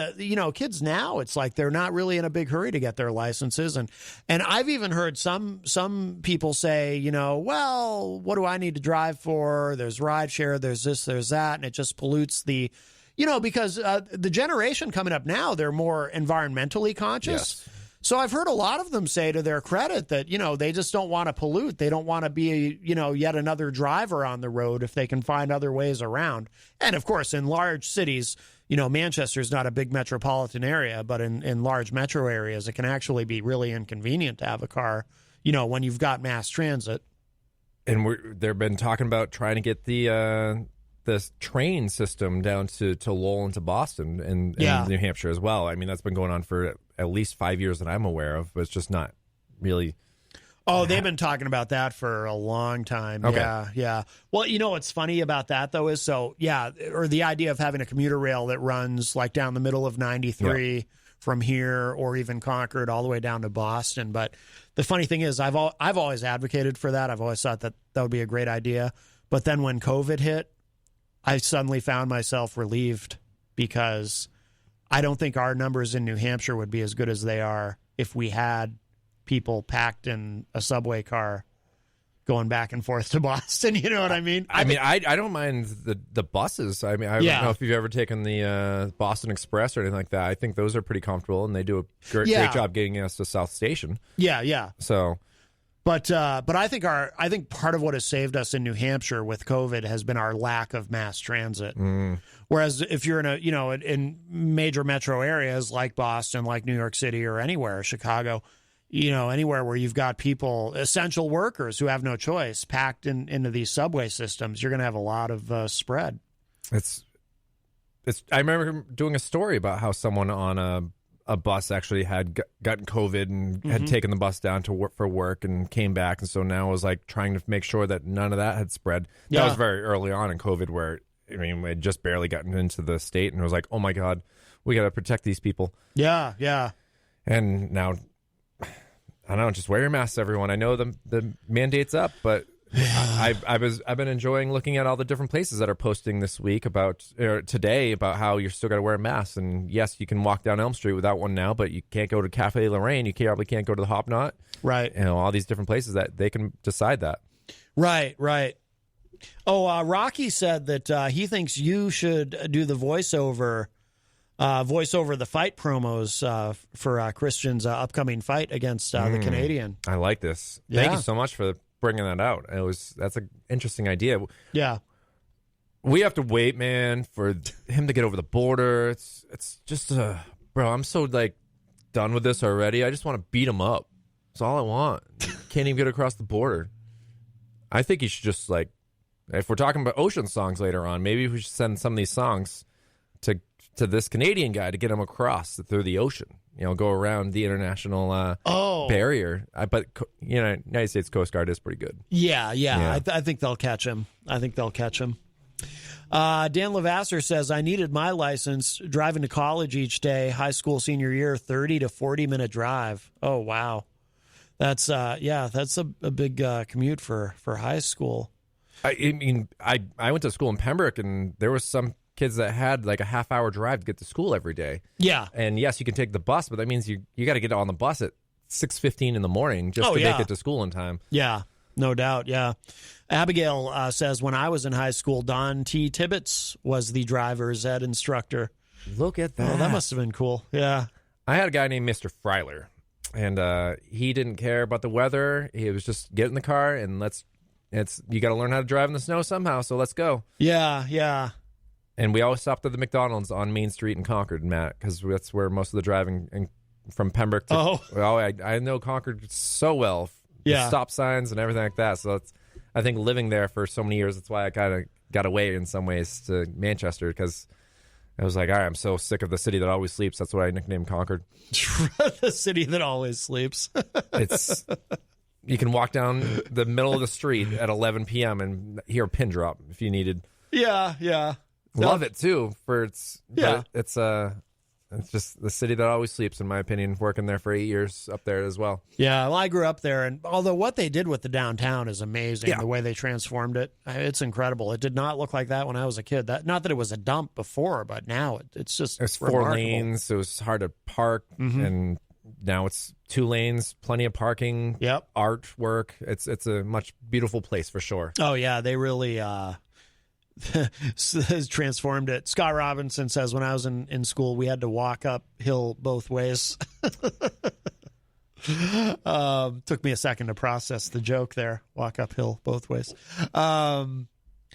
kids now, it's like they're not really in a big hurry to get their licenses. And I've even heard some people say, well, what do I need to drive for? There's rideshare, there's this, there's that. And it just pollutes because the generation coming up now, they're more environmentally conscious. Yes. So I've heard a lot of them say to their credit that, they just don't want to pollute. They don't want to be, yet another driver on the road if they can find other ways around. And, of course, in large cities, Manchester's not a big metropolitan area, but in large metro areas, it can actually be really inconvenient to have a car, when you've got mass transit.
And they've been talking about trying to get the train system down to Lowell and to Boston and New Hampshire as well. I mean, that's been going on for at least 5 years that I'm aware of, but it's just not really.
Oh, they've been talking about that for a long time.
Okay.
Yeah. Well, what's funny about that, though, is or the idea of having a commuter rail that runs like down the middle of 93 from here, or even Concord all the way down to Boston. But the funny thing is, I've always advocated for that. I've always thought that would be a great idea. But then when COVID hit, I suddenly found myself relieved, because I don't think our numbers in New Hampshire would be as good as they are if we had people packed in a subway car going back and forth to Boston. You know what I mean?
I don't mind the buses. I mean, I don't know if you've ever taken the Boston Express or anything like that. I think those are pretty comfortable, and they do a great job getting us to South Station.
Yeah.
So.
But I think part of what has saved us in New Hampshire with COVID has been our lack of mass transit. Whereas if you're in major metro areas like Boston, like New York City, or anywhere, Chicago, anywhere where you've got people, essential workers who have no choice, packed into these subway systems, you're going to have a lot of spread.
I remember doing a story about how someone on a bus actually had gotten COVID and had taken the bus down to work for work and came back. And so now it was like trying to make sure that none of that had spread. That was very early on in COVID, where, we had just barely gotten into the state, and it was like, oh my God, we got to protect these people.
Yeah.
And now, I don't know, just wear your masks, everyone. I know the mandate's up, but I've been enjoying looking at all the different places that are posting this week today about how you're still got to wear a mask. And yes, you can walk down Elm Street without one now, but you can't go to Cafe Lorraine. You probably can't go to the Hop Knot.
Right.
All these different places that they can decide that.
Right. Oh, Rocky said that he thinks you should do the voiceover the fight promos for Christian's upcoming fight against the Canadian.
I like this. Thank you so much for bringing that out. That's an interesting idea.
Yeah,
we have to wait, man, for him to get over the border. It's just bro, I'm so done with this already. I just want to beat him up. That's all I want. Can't even get across the border. I think he should just If we're talking about ocean songs later on, maybe we should send some of these songs to this Canadian guy to get him across through the ocean. Go around the international barrier. But United States Coast Guard is pretty good.
Yeah. I think they'll catch him. Dan Lavasser says, I needed my license driving to college each day, high school senior year, 30 to 40-minute drive. Oh, wow. That's a big commute for high school.
I went to school in Pembroke, and there was some kids that had like a half-hour drive to get to school every day.
Yeah.
And yes, you can take the bus, but that means you got to get on the bus at 6:15 in the morning just to make it to school in time.
Yeah, no doubt, yeah. Abigail says, when I was in high school, Don T. Tibbetts was the driver's ed instructor.
Look at that.
Oh, that must have been cool, yeah.
I had a guy named Mr. Freiler, and he didn't care about the weather. He was just get in the car, and you got to learn how to drive in the snow somehow, so let's go.
Yeah.
And we always stopped at the McDonald's on Main Street in Concord, Matt, because that's where most of the driving from Pembroke to... I know Concord so well.
Yeah.
Stop signs and everything like that. So I think living there for so many years, that's why I kind of got away in some ways to Manchester, because I was like, all right, I'm so sick of the city that always sleeps. That's what I nicknamed Concord.
The city that always sleeps.
You can walk down the middle of the street at 11 p.m. and hear a pin drop if you needed.
Yeah.
Love it too. It's just the city that always sleeps, in my opinion. Working there for 8 years up there as well.
Yeah, well, I grew up there, and although what they did with the downtown is amazing, the way they transformed it, it's incredible. It did not look like that when I was a kid. Not that it was a dump before, but now it's just
there's
remarkable.
4 lanes. So it was hard to park, and now it's 2 lanes, plenty of parking.
Yep,
artwork. It's a much beautiful place for sure.
Oh yeah, they really has transformed it. Scott Robinson says, when I was in school, we had to walk uphill both ways. Took me a second to process the joke there. Walk uphill both ways.
In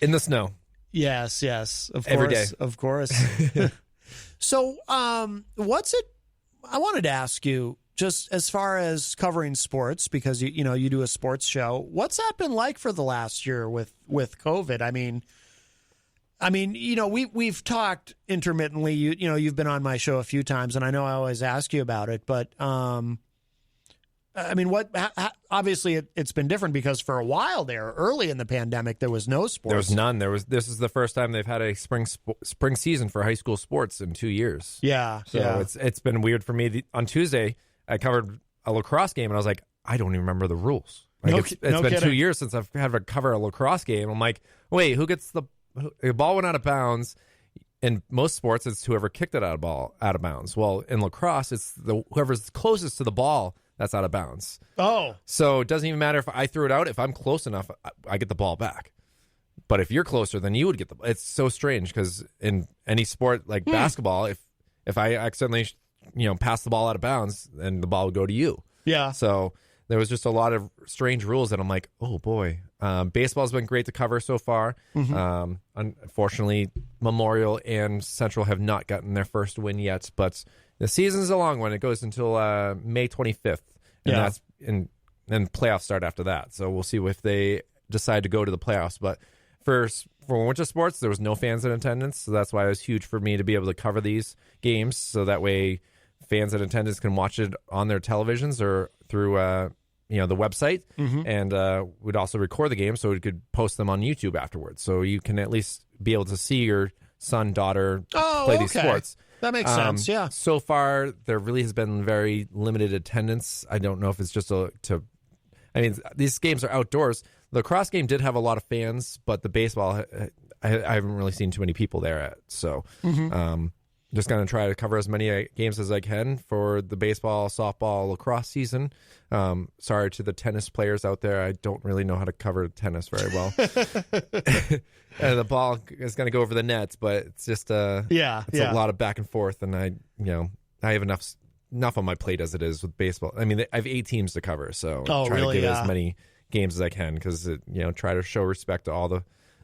the snow.
Yes, of course.
Every day.
Of course. So, what's it? I wanted to ask you, just as far as covering sports, because you do a sports show. What's that been like for the last year with COVID? I mean, we've talked intermittently. You've been on my show a few times, and I know I always ask you about it. But obviously, it's been different because for a while there, early in the pandemic, there was no sports.
There was none. This is the first time they've had a spring season for high school sports in 2 years.
Yeah.
So it's been weird for me. On Tuesday, I covered a lacrosse game, and I was like, I don't even remember the rules. It's been
kidding.
2 years since I've had to cover a lacrosse game. I'm like, wait, who gets the ball went out of bounds? In most sports, it's whoever kicked it out of bounds. Well, in lacrosse, it's whoever's closest to the ball that's out of bounds.
Oh.
So it doesn't even matter if I threw it out. If I'm close enough, I get the ball back. But if you're closer, then you would get it's so strange, because in any sport like basketball, if I accidentally pass the ball out of bounds, then the ball would go to you.
Yeah.
So there was just a lot of strange rules that I'm like, oh boy. Baseball's been great to cover so far. Unfortunately, Memorial and Central have not gotten their first win yet, but the season's a long one. It goes until May 25th, and then playoffs start after that. So we'll see if they decide to go to the playoffs. But for winter sports, there was no fans in attendance, so that's why it was huge for me to be able to cover these games, so that way fans in attendance can watch it on their televisions or through the website, and we'd also record the game so we could post them on YouTube afterwards. So you can at least be able to see your son, daughter play these sports.
That makes sense, yeah.
So far, there really has been very limited attendance. I don't know if it's just these games are outdoors. The lacrosse game did have a lot of fans, but the baseball, I haven't really seen too many people there at. So just going to try to cover as many games as I can for the baseball, softball, lacrosse season. Sorry to the tennis players out there. I don't really know how to cover tennis very well. And the ball is going to go over the nets, but it's just a lot of back and forth. And I have enough on my plate as it is with baseball. I mean, I have 8 teams to cover, so try to get as many games as I can, because try to show respect to all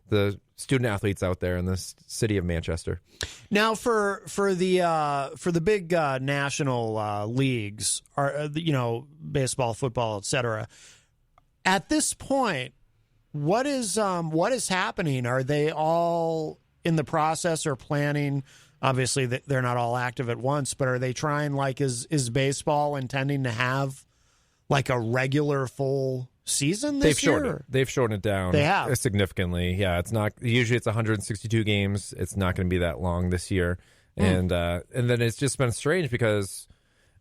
the student athletes out there in the city of Manchester.
Now, for the big national leagues, baseball, football, etc. At this point, what is happening? Are they all in the process or planning? Obviously, they're not all active at once, but are they trying, like, is baseball intending to have like a regular full season this year?
They've shortened it down.
They have
significantly. Yeah, it's not usually it's 162 games. It's not going to be that long this year, and then it's just been strange because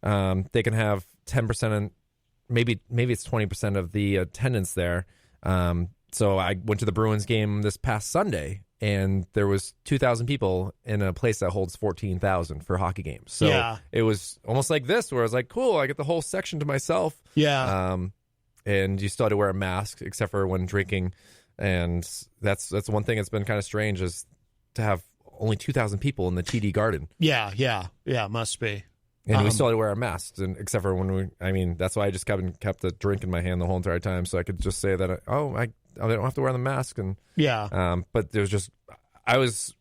they can have 10% and maybe it's 20% of the attendance there. So I went to the Bruins game this past Sunday, and there was 2,000 people in a place that holds 14,000 for hockey games. So it was almost like this, where I was like, cool, I get the whole section to myself.
Yeah.
And you still had to wear a mask except for when drinking. And that's one thing that's been kind of strange, is to have only 2,000 people in the TD Garden.
Yeah, must be.
And we still had to wear our masks, and except for when that's why I just kept a drink in my hand the whole entire time, so I could just say that, I don't have to wear the mask. And but there was just, I was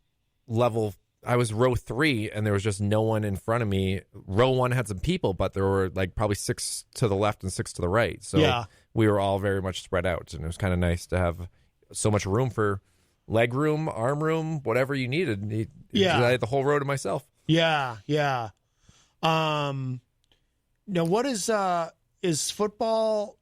row 3, and there was just no one in front of me. Row 1 had some people, but there were like probably 6 to the left and 6 to the right. So we were all very much spread out, and it was kind of nice to have so much room for leg room, arm room, whatever you needed. I had the whole row to myself.
Yeah. Now, what is football?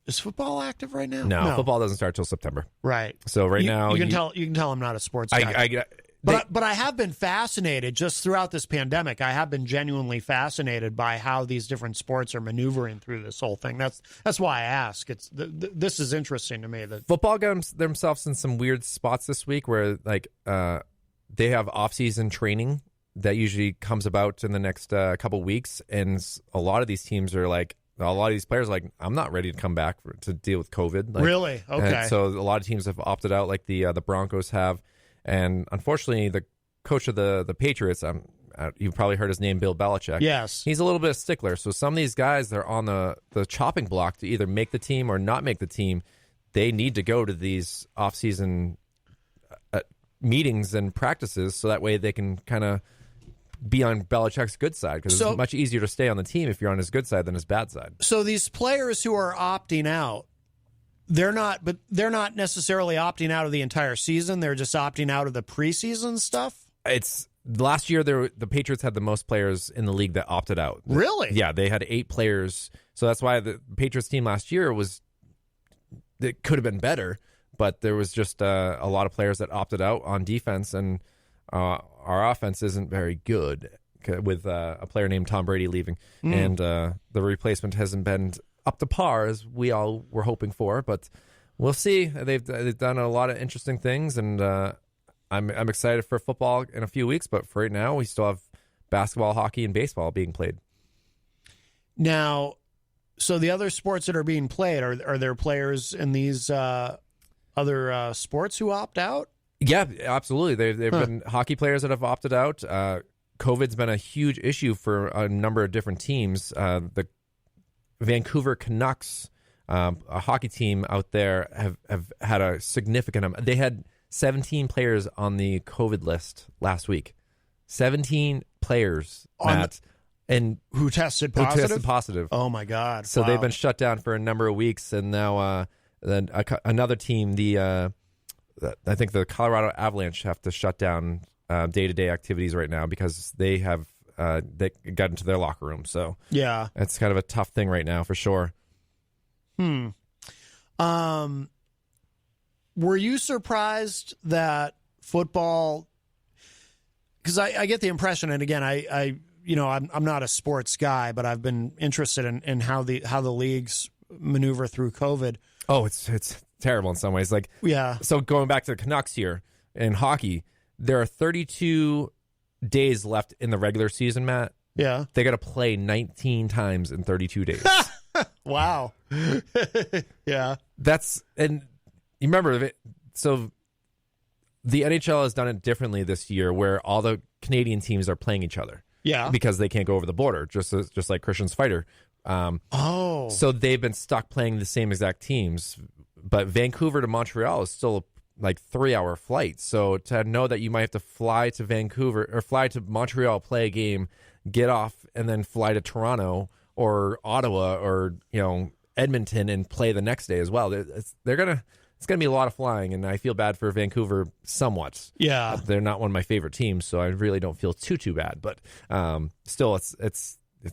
Is football active right now?
No, football doesn't start till September.
Right.
So now
you can tell I'm not a sports guy. But I have been fascinated just throughout this pandemic. I have been genuinely fascinated by how these different sports are maneuvering through this whole thing. That's why I ask. This is interesting to me. That
football got themselves in some weird spots this week, where they have off-season training that usually comes about in the next couple weeks, and a lot of these teams are like, a lot of these players are like, I'm not ready to come back to deal with COVID.
Really? Okay.
And so a lot of teams have opted out, like the Broncos have. And unfortunately, the coach of the Patriots, you've probably heard his name, Bill Belichick.
Yes.
He's a little bit of a stickler. So some of these guys, they're on the chopping block to either make the team or not make the team. They need to go to these off-season meetings and practices, so that way they can kind of be on Belichick's good side, because it's much easier to stay on the team if you're on his good side than his bad side. So
these players who are opting out, they're not necessarily opting out of the entire season. They're just opting out of the preseason stuff.
It's last year the Patriots had the most players in the league that opted out.
Really?
Yeah, they had 8 players. So that's why the Patriots team last year it could have been better, but there was just a lot of players that opted out on defense, and our offense isn't very good with a player named Tom Brady leaving, and the replacement hasn't been up to par as we all were hoping for. But we'll see. They've done a lot of interesting things, and I'm excited for football in a few weeks. But for right now, we still have basketball, hockey, and baseball being played.
Now, so the other sports that are being played, are there players in these other sports who opt out?
Yeah, absolutely. They've been hockey players that have opted out. COVID's been a huge issue for a number of different teams. The Vancouver Canucks, a hockey team out there, have had a significant amount. They had 17 players on the COVID list last week. 17 players, Matt, and
who tested positive? Oh my God!
So they've been shut down for a number of weeks, and now then another team, I think the Colorado Avalanche, have to shut down day-to-day activities right now because they have they got into their locker room. So
yeah,
it's kind of a tough thing right now for sure.
Were you surprised that football? Because I get the impression, and again, I'm not a sports guy, but I've been interested in how the leagues maneuver through COVID.
Oh, it's terrible in some ways. So going back to the Canucks here in hockey, there are 32 days left in the regular season, Matt.
Yeah.
They got to play 19 times in 32 days.
Wow. Yeah.
And you remember, so the NHL has done it differently this year, where all the Canadian teams are playing each other.
Yeah.
Because they can't go over the border, just like Christian's Fighter. So they've been stuck playing the same exact teams, but Vancouver to Montreal is still like 3-hour flight. So to know that you might have to fly to Vancouver or fly to Montreal, play a game, get off, and then fly to Toronto or Ottawa or Edmonton and play the next day as well. They're gonna it's going to be a lot of flying, and I feel bad for Vancouver somewhat.
Yeah.
They're not one of my favorite teams, so I really don't feel too bad. But still, it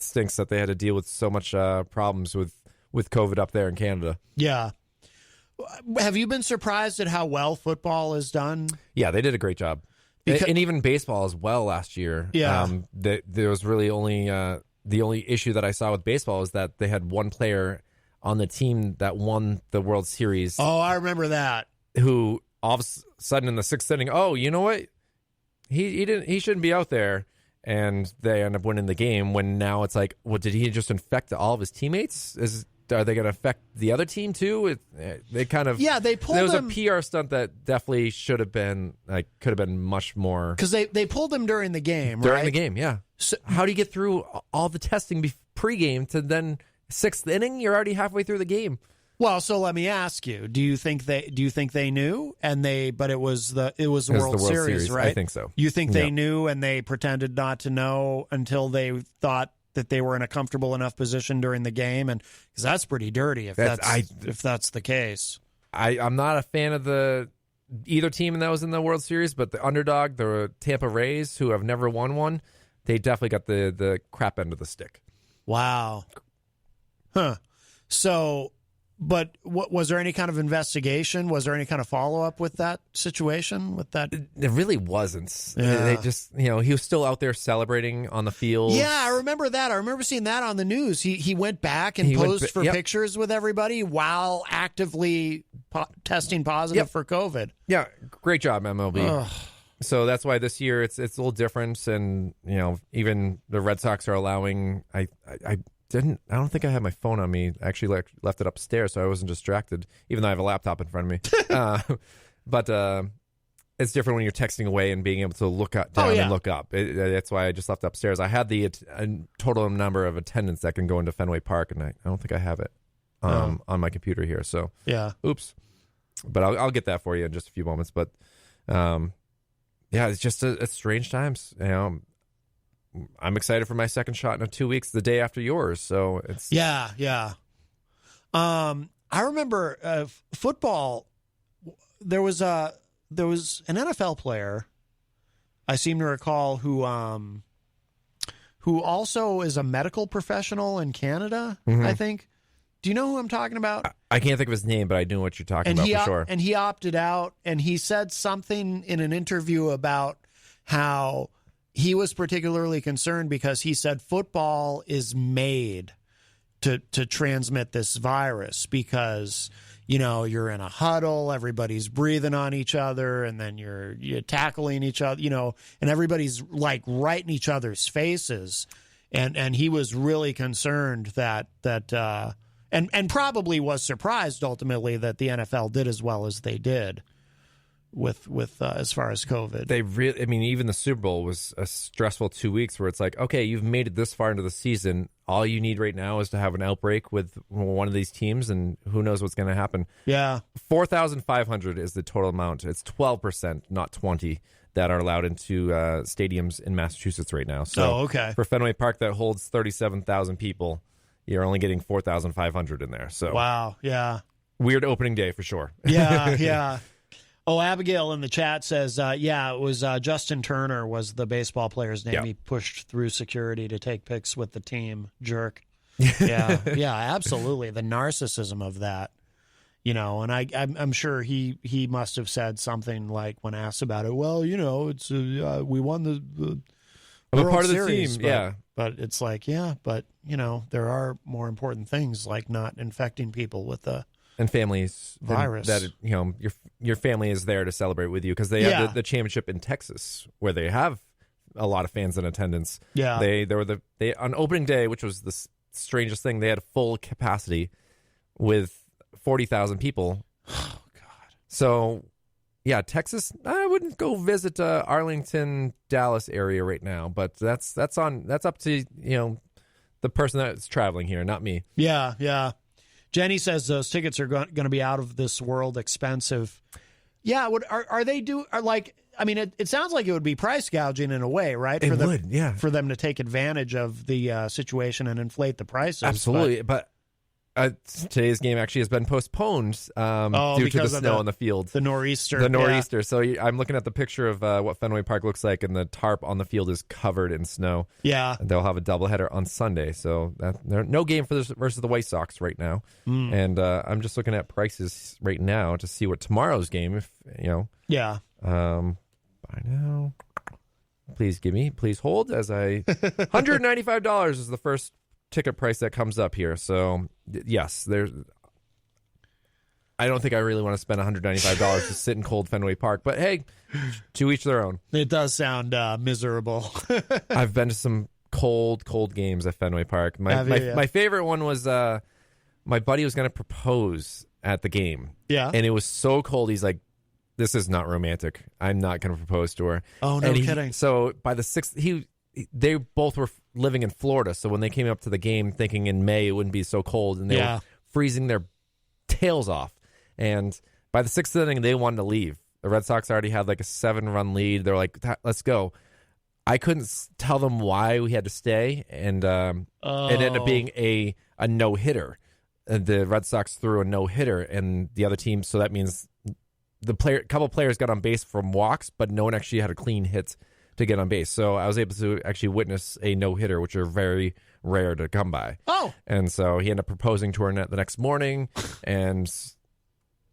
stinks that they had to deal with so much problems with COVID up there in Canada.
Yeah. Have you been surprised at how well football is done?
Yeah, they did a great job. And even baseball as well last year.
Yeah.
There was really only the only issue that I saw with baseball is that they had one player on the team that won the World Series.
Oh, I remember that.
Who all of a sudden in the sixth inning, oh, you know what? He shouldn't be out there. And they end up winning the game when now it's like, well, did he just infect all of his teammates? Are they going to affect the other team too? They kind of
they pulled
there was
him,
a PR stunt that definitely should have been could have been much more
because they pulled him during the game.
During
right?
the game, yeah. So, how do you get through all the testing pregame to then sixth inning? You're already halfway through the game.
Well, so let me ask you: do you think they knew but it was the World Series, right?
I think so.
You think they knew and they pretended not to know until they thought that they were in a comfortable enough position during the game, and because that's pretty dirty if that's the case.
I'm not a fan of either team that was in the World Series, but the underdog, the Tampa Rays, who have never won one, they definitely got the crap end of the stick.
Wow. Huh. So, but was there any kind of investigation? Was there any kind of follow-up with that situation? With that,
it really wasn't.
Yeah.
They just, he was still out there celebrating on the field.
Yeah, I remember that. I remember seeing that on the news. He went back and posed for pictures with everybody while actively testing positive for COVID.
Yeah, great job, MLB.
Ugh.
So that's why this year it's a little different, and even the Red Sox are allowing. I don't think I had my phone on me. I actually left it upstairs, so I wasn't distracted, even though I have a laptop in front of me. But it's different when you're texting away and being able to look down and look up. That's why I just left it upstairs. I had the total number of attendants that can go into Fenway Park, and I don't think I have it on my computer here. So oops. But I'll get that for you in just a few moments. But it's just it's strange times. I'm excited for my second shot in 2 weeks, the day after yours. So it's
yeah. I remember football. There was an NFL player I seem to recall who also is a medical professional in Canada. Mm-hmm. I think. Do you know who I'm talking about?
I can't think of his name, but I know what you're talking about for sure.
And he opted out, and he said something in an interview about how he was particularly concerned because he said football is made to transmit this virus because, you're in a huddle, everybody's breathing on each other, and then you're tackling each other, and everybody's like right in each other's faces. And he was really concerned that and probably was surprised ultimately that the NFL did as well as they did with as far as COVID.
They really, even the Super Bowl was a stressful 2 weeks where it's like, okay, you've made it this far into the season. All you need right now is to have an outbreak with one of these teams, and who knows what's going to happen.
Yeah.
4,500 is the total amount. It's 12%, not 20, that are allowed into stadiums in Massachusetts right now. So for Fenway Park that holds 37,000 people, you're only getting 4,500 in there. So
wow, yeah.
Weird opening day for sure.
Yeah. Oh, Abigail in the chat says, it was Justin Turner was the baseball player's name. Yeah. He pushed through security to take pics with the team. Jerk. Yeah, absolutely. The narcissism of that, and I'm sure he must have said something like when asked about it, well, it's we won the
I'm a part of the
Series,
team,
But it's like, but, there are more important things like not infecting people with the
and families
virus.
That your family is there to celebrate with you because they have the championship in Texas where they have a lot of fans in attendance.
Yeah,
they on opening day, which was the strangest thing. They had full capacity with 40,000 people.
Oh God!
So yeah, Texas. I wouldn't go visit Arlington, Dallas area right now, but that's up to the person that's traveling here, not me.
Yeah. Jenny says those tickets are going to be out of this world expensive. Yeah, are they it sounds like it would be price gouging in a way, right?
It would, yeah.
For them to take advantage of the situation and inflate the prices.
Absolutely, but today's game actually has been postponed due to the snow on the field.
The nor'easter.
The nor'easter. Yeah. So I'm looking at the picture of what Fenway Park looks like, and the tarp on the field is covered in snow.
Yeah.
And they'll have a doubleheader on Sunday. So no game for this versus the White Sox right now. And I'm just looking at prices right now to see what tomorrow's game, if
Yeah.
By now. Please hold as $195 is the first ticket price that comes up here. So yes, I don't think I really want to spend $195 to sit in cold Fenway Park, but hey, to each their own.
It does sound miserable.
I've been to some cold games at Fenway Park. My favorite one was my buddy was going to propose at the game.
Yeah.
And it was so cold. He's like, this is not romantic. I'm not going to propose to her.
Oh, no kidding.
So by the 6th, they both were living in Florida. So when they came up to the game thinking in May it wouldn't be so cold, and they were freezing their tails off. And by the 6th inning, they wanted to leave. The Red Sox already had like a 7-run lead. They're like, let's go. I couldn't tell them why we had to stay, and it ended up being a no-hitter. The Red Sox threw a no-hitter, and the other team, so that means couple players got on base from walks, but no one actually had a clean hit to get on base. So I was able to actually witness a no-hitter, which are very rare to come by.
Oh.
And so he ended up proposing to her the next morning, and,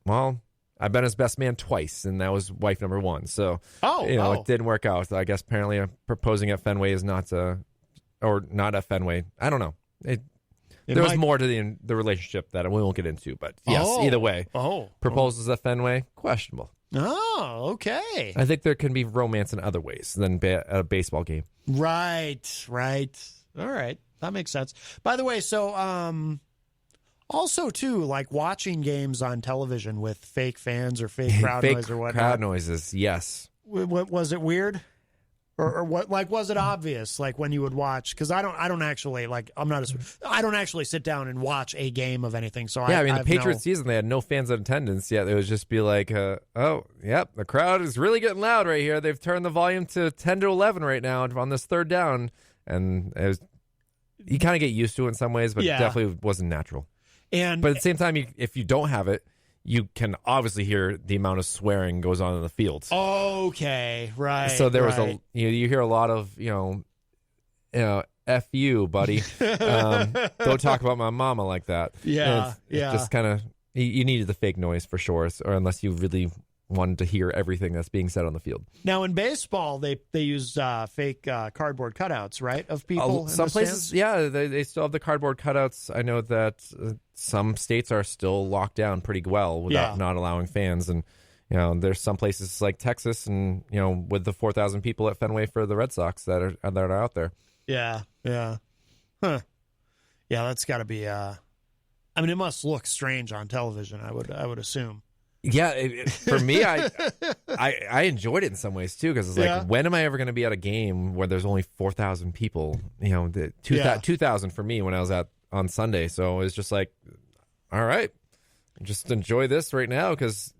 well, I've been his best man twice, and that was wife number 1. So, it didn't work out. So I guess apparently proposing at Fenway is not at Fenway. I don't know. There was more to the relationship that we won't get into, but yes, either way. Proposals at Fenway, questionable.
Oh, okay.
I think there can be romance in other ways than at a baseball game.
Right. All right. That makes sense. By the way, so also, too, like watching games on television with fake fans or fake crowd noise or whatnot.
Crowd noises, yes.
Was it weird? Or what? Like, was it obvious? Like when you would watch? Because I don't actually I don't actually sit down and watch a game of anything. So
the Patriots season they had no fans in attendance yet. It would just be like, the crowd is really getting loud right here. They've turned the volume to 10 to 11 right now on this third down, and you kind of get used to it in some ways, but definitely wasn't natural. But at the same time, if you don't have it, you can obviously hear the amount of swearing goes on in the field.
Okay, right.
So there was you hear a lot of F you, buddy. Don't talk about my mama like that.
Yeah,
it's just kind of you needed the fake noise for sure, or unless you really wanted to hear everything that's being said on the field.
Now in baseball, they use fake cardboard cutouts, right, of people.
Some places, they still have the cardboard cutouts. I know that some states are still locked down pretty well without not allowing fans, and there's some places like Texas, and with the 4,000 people at Fenway for the Red Sox that are out there.
Yeah, huh? Yeah, that's got to be. I mean, it must look strange on television. I would assume.
Yeah, for me, I enjoyed it in some ways too, because it's like, when am I ever going to be at a game where there's only 4,000 people? 2,000 for me when I was on Sunday. So it was just like, all right, just enjoy this right now, because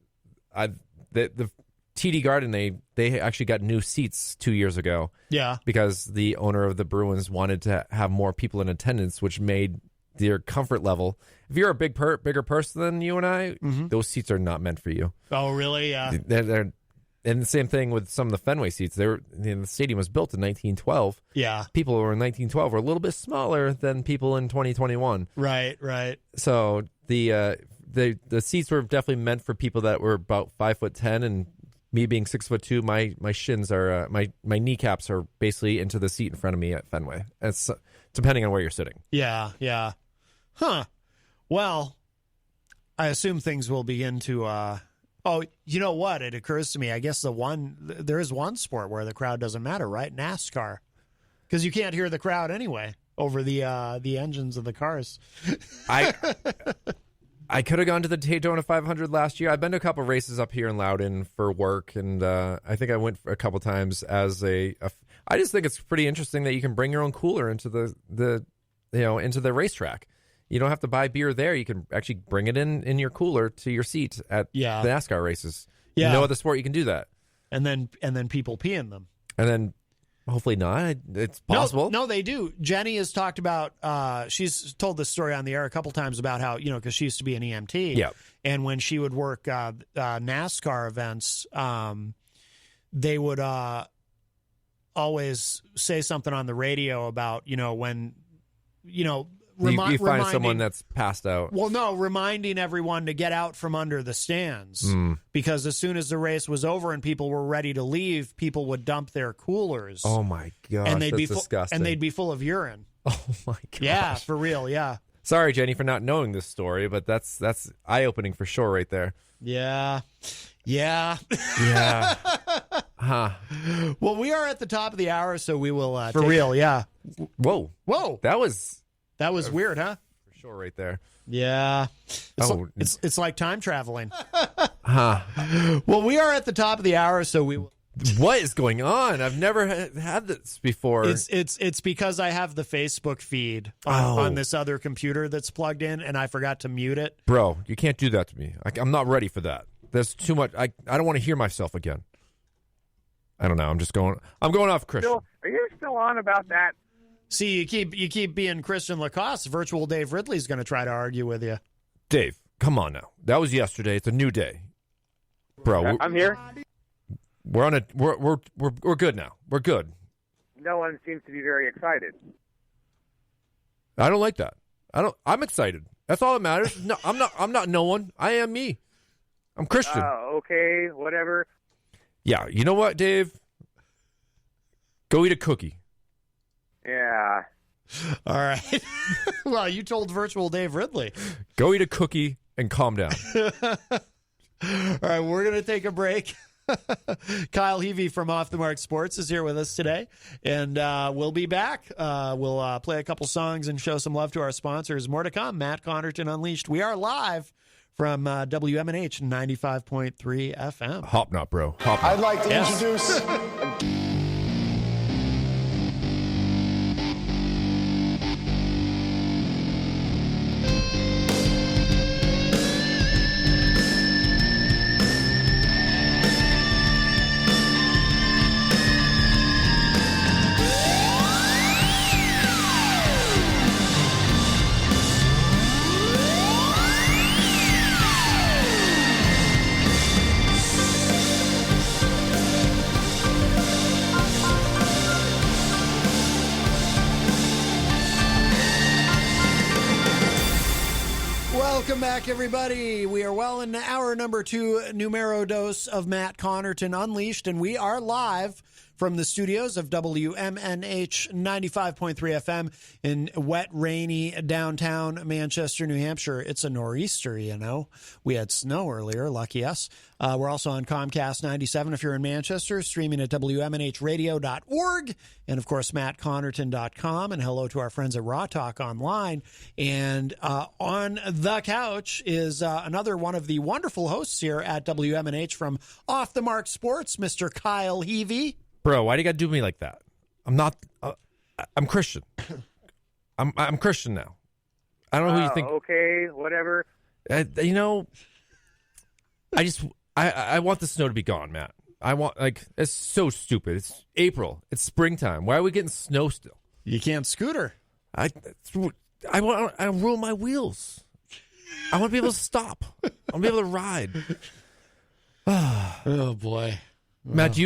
the TD Garden they actually got new seats 2 years ago.
Yeah,
because the owner of the Bruins wanted to have more people in attendance, which made their comfort level. If you're a bigger person than you and I, those seats are not meant for you.
Oh, really? Yeah.
They're and the same thing with some of the Fenway seats. The stadium was built in 1912.
Yeah.
People who were in 1912 were a little bit smaller than people in 2021.
Right.
So the seats were definitely meant for people that were about 5'10", and me being 6'2", my shins are my kneecaps are basically into the seat in front of me at Fenway. It's depending on where you're sitting.
Yeah. Huh. Well, I assume things will begin to. You know what? It occurs to me. I guess there is one sport where the crowd doesn't matter, right? NASCAR, because you can't hear the crowd anyway over the engines of the cars.
I could have gone to the Daytona 500 last year. I've been to a couple of races up here in Loudon for work, and I think I went a couple times as I just think it's pretty interesting that you can bring your own cooler into into the racetrack. You don't have to buy beer there. You can actually bring it in your cooler to your seat at the NASCAR races. No other sport you can do that.
And then people pee in them.
And then Hopefully not. It's possible.
No, they do. Jenny has talked about, she's told this story on the air a couple times about how, because she used to be an EMT.
Yeah.
And when she would work NASCAR events, they would always say something on the radio about, when,
you find someone that's passed out.
Well, no, reminding everyone to get out from under the stands because as soon as the race was over and people were ready to leave, people would dump their coolers.
Oh my gosh,
and they'd
that's
be
disgusting.
and they'd be full of urine.
Oh my gosh.
Yeah, for real. Yeah.
Sorry, Jenny, for not knowing this story, but that's eye-opening for sure right there.
Yeah. Yeah.
Yeah. Huh.
Well, we are at the top of the hour, so we will for real. Yeah.
Whoa. That was
weird, huh?
For sure right there.
Yeah. It's like time traveling.
Huh.
Well, we are at the top of the hour, so we will.
What is going on? I've never had this before.
It's because I have the Facebook feed on this other computer that's plugged in, and I forgot to mute it.
Bro, you can't do that to me. I'm not ready for that. There's too much. I don't want to hear myself again. I don't know. I'm going off Christian.
Are you still on about that?
See, you keep being Christian Lacoss. Virtual Dave Ridley's going to try to argue with you.
Dave, come on now. That was yesterday. It's a new day, bro.
I'm here.
We're good now. We're good.
No one seems to be very excited.
I don't like that. I'm excited. That's all that matters. No, I'm not no one. I am me. I'm Christian.
Okay, whatever.
Yeah, you know what, Dave? Go eat a cookie.
Yeah.
All right. Well, you told Virtual Dave Ridley.
Go eat a cookie and calm down.
All right, we're going to take a break. Kyle Heavey from Off the Mark Sports is here with us today, and we'll be back. We'll play a couple songs and show some love to our sponsors. More to come. Matt Connarton Unleashed. We are live from WMNH 95.3 FM.
Hop not, bro. Hop not.
I'd like to introduce...
Welcome back, everybody. We are well into hour number 2, numero dos of Matt Connarton Unleashed, and we are live from the studios of WMNH 95.3 FM in wet, rainy downtown Manchester, New Hampshire. It's a nor'easter, We had snow earlier, lucky us. We're also on Comcast 97 if you're in Manchester, streaming at WMNHradio.org, and of course, MattConnarton.com. And hello to our friends at Raw Talk Online. And on the couch is another one of the wonderful hosts here at WMNH from Off the Mark Sports, Mr. Kyle Heavey.
Bro, why do you got to do me like that? I'm not. I'm Christian. I'm Christian now. I don't know who you think.
Okay, whatever.
I want the snow to be gone, Matt. It's so stupid. It's April. It's springtime. Why are we getting snow still?
You can't scooter.
I roll my wheels. I want to be able to stop. I want to be able to ride.
Oh boy,
Matt,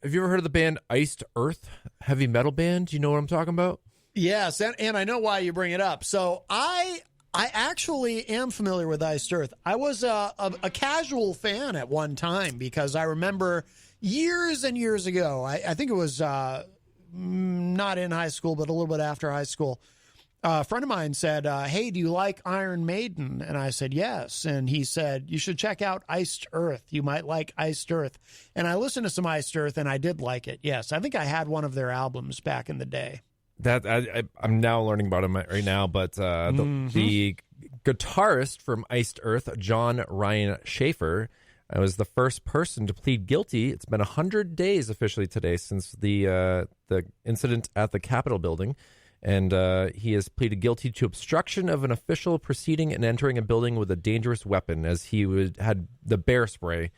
have you ever heard of the band Iced Earth? Heavy metal band? Do you know what I'm talking about?
Yes, and I know why you bring it up. So I actually am familiar with Iced Earth. I was a casual fan at one time because I remember years and years ago, I think it was not in high school, but a little bit after high school, a friend of mine said, hey, do you like Iron Maiden? And I said, yes. And he said, you should check out Iced Earth. You might like Iced Earth. And I listened to some Iced Earth, and I did like it. Yes, I think I had one of their albums back in the day.
That I'm now learning about him right now, but the guitarist from Iced Earth, John Ryan Schaefer, was the first person to plead guilty. It's been 100 days officially today since the incident at the Capitol building. And he has pleaded guilty to obstruction of an official proceeding and entering a building with a dangerous weapon, as he had the bear spray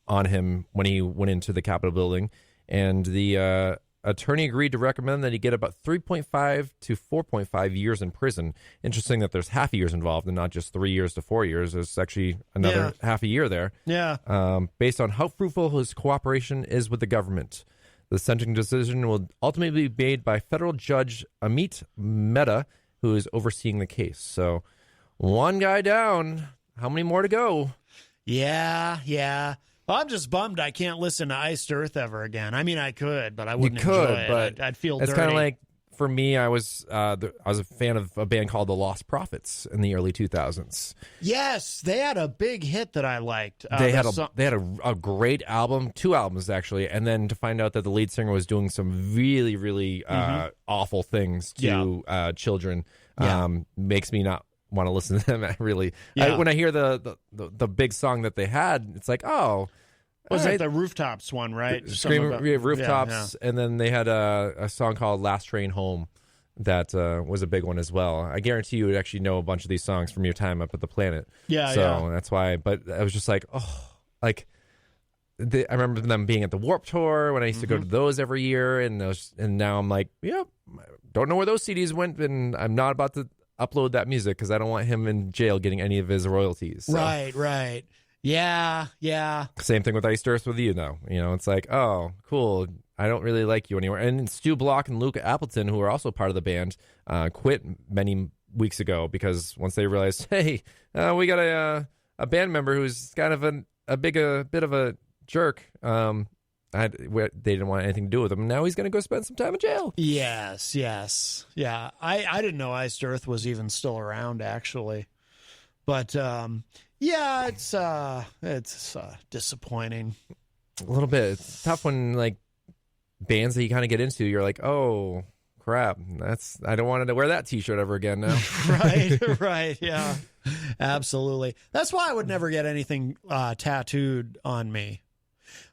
on him when he went into the Capitol building. And the attorney agreed to recommend that he get about 3.5 to 4.5 years in prison. Interesting that there's half a years involved and not just 3 years to 4 years. There's actually another half a year there.
Yeah.
Based on how fruitful his cooperation is with the government. The sentencing decision will ultimately be made by federal judge Amit Mehta, who is overseeing the case. So one guy down. How many more to go?
Yeah. Well, I'm just bummed I can't listen to Iced Earth ever again. I mean, I could, but I wouldn't enjoy it.
But
I'd feel
it's
dirty.
kind of like, for me, I was a fan of a band called the Lost Prophets in the early 2000s.
Yes, they had a big hit that I liked.
They had a great album, 2 albums actually, and then to find out that the lead singer was doing some really, really awful things to children makes me not want to listen to them. Really, when I hear the big song that they had, it's like, oh.
Was it the Rooftops one, right?
Screaming Rooftops, and then they had a song called Last Train Home that was a big one as well. I guarantee you would actually know a bunch of these songs from your time up at the Planet. So that's why. But I was just like, I remember them being at the Warped Tour when I used to go to those every year, and now I'm like, don't know where those CDs went, and I'm not about to upload that music because I don't want him in jail getting any of his royalties. So.
Right. Yeah.
Same thing with Iced Earth with you now. It's like, oh, cool. I don't really like you anymore. And Stu Block and Luke Appleton, who are also part of the band, quit many weeks ago because once they realized, hey, we got a band member who's kind of a bit of a jerk. They didn't want anything to do with him. Now he's going to go spend some time in jail.
Yes. Yeah. I didn't know Iced Earth was even still around, actually. But, yeah, it's disappointing.
A little bit. It's tough when, like, bands that you kind of get into, you're like, oh, crap. I don't want to wear that T-shirt ever again now.
Right, yeah. Absolutely. That's why I would never get anything tattooed on me.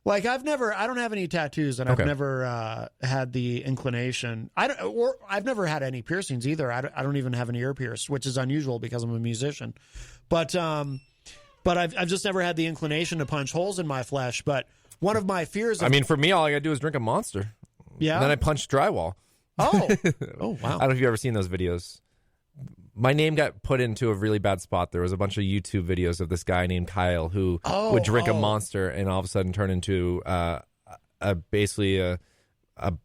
Like, I don't have any tattoos, and I've never had the inclination. I've never had any piercings either. I don't even have an ear pierced, which is unusual because I'm a musician. But I've just never had the inclination to punch holes in my flesh. But one of my fears...
I mean, for me, all I got to do is drink a Monster.
Yeah?
And then I punch drywall.
Oh, wow.
I don't know if you've ever seen those videos. My name got put into a really bad spot. There was a bunch of YouTube videos of this guy named Kyle who would drink a Monster and all of a sudden turn into basically a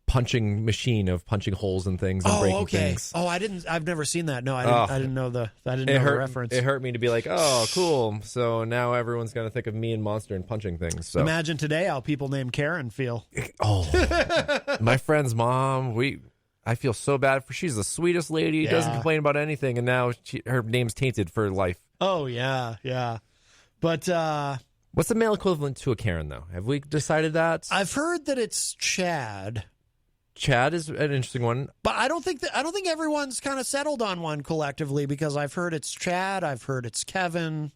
punching machine of punching holes in things and breaking things.
Oh, I've never seen that. No, I didn't know the reference.
It hurt me to be like, oh, cool. So now everyone's going to think of me and Monster and punching things. So
imagine today how people named Karen feel.
My friend's mom, I feel so bad for. She's the sweetest lady. Doesn't complain about anything, and now her name's tainted for life.
Oh yeah. But
what's the male equivalent to a Karen, though? Have we decided that?
I've heard that it's Chad.
Chad is an interesting one,
but I don't think everyone's kind of settled on one collectively because I've heard it's Chad. I've heard it's Kevin.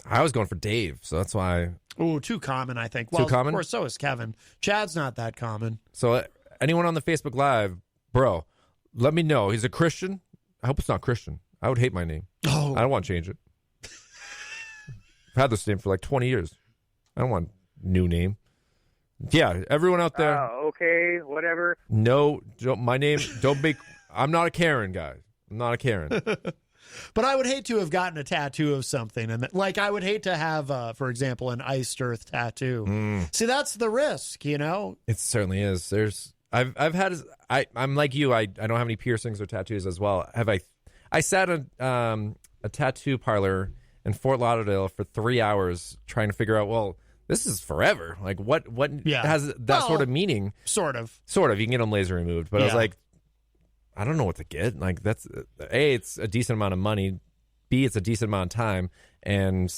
I was going for Dave, so that's why.
Oh, too common, I think. Well,
too common?
Of course, so is Kevin. Chad's not that common.
So anyone on the Facebook Live. Bro, let me know. He's a Christian. I hope it's not Christian. I would hate my name.
Oh.
I don't want to change it. I've had this name for like 20 years. I don't want a new name. Yeah, everyone out there.
Okay, whatever.
No, I'm not a Karen, guys. I'm not a Karen.
But I would hate to have gotten a tattoo of something. And I would hate to have, for example, an Iced Earth tattoo. See, that's the risk,
It certainly is. I'm like you. I don't have any piercings or tattoos as well. I sat at a tattoo parlor in Fort Lauderdale for 3 hours trying to figure out, well, this is forever. Like what has that sort of meaning?
Sort of.
You can get them laser removed, but I was like, I don't know what to get. Like that's A, it's a decent amount of money. B, it's a decent amount of time. And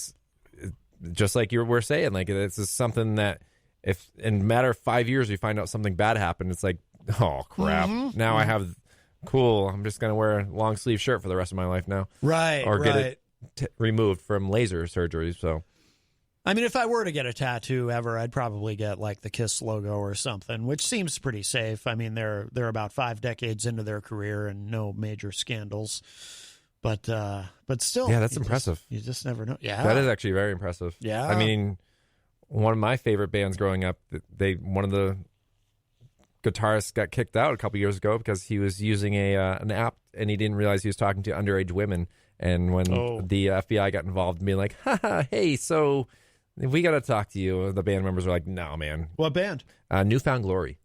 just like you were saying, like it's just something that if in a matter of 5 years we find out something bad happened, it's like, oh crap! Now I have I'm just gonna wear a long sleeve shirt for the rest of my life now,
right?
Or get it removed from laser surgery. So,
I mean, if I were to get a tattoo ever, I'd probably get like the Kiss logo or something, which seems pretty safe. I mean, they're about 5 decades into their career and no major scandals. But still,
yeah, that's impressive.
You just never know. Yeah,
that is actually very impressive.
Yeah,
I mean, one of my favorite bands growing up, one of the guitarist got kicked out a couple years ago because he was using an app and he didn't realize he was talking to underage women. And when the FBI got involved, being like, "Haha, hey, so we got to talk to you," the band members were like, "No, man."
What band?
Newfound Glory.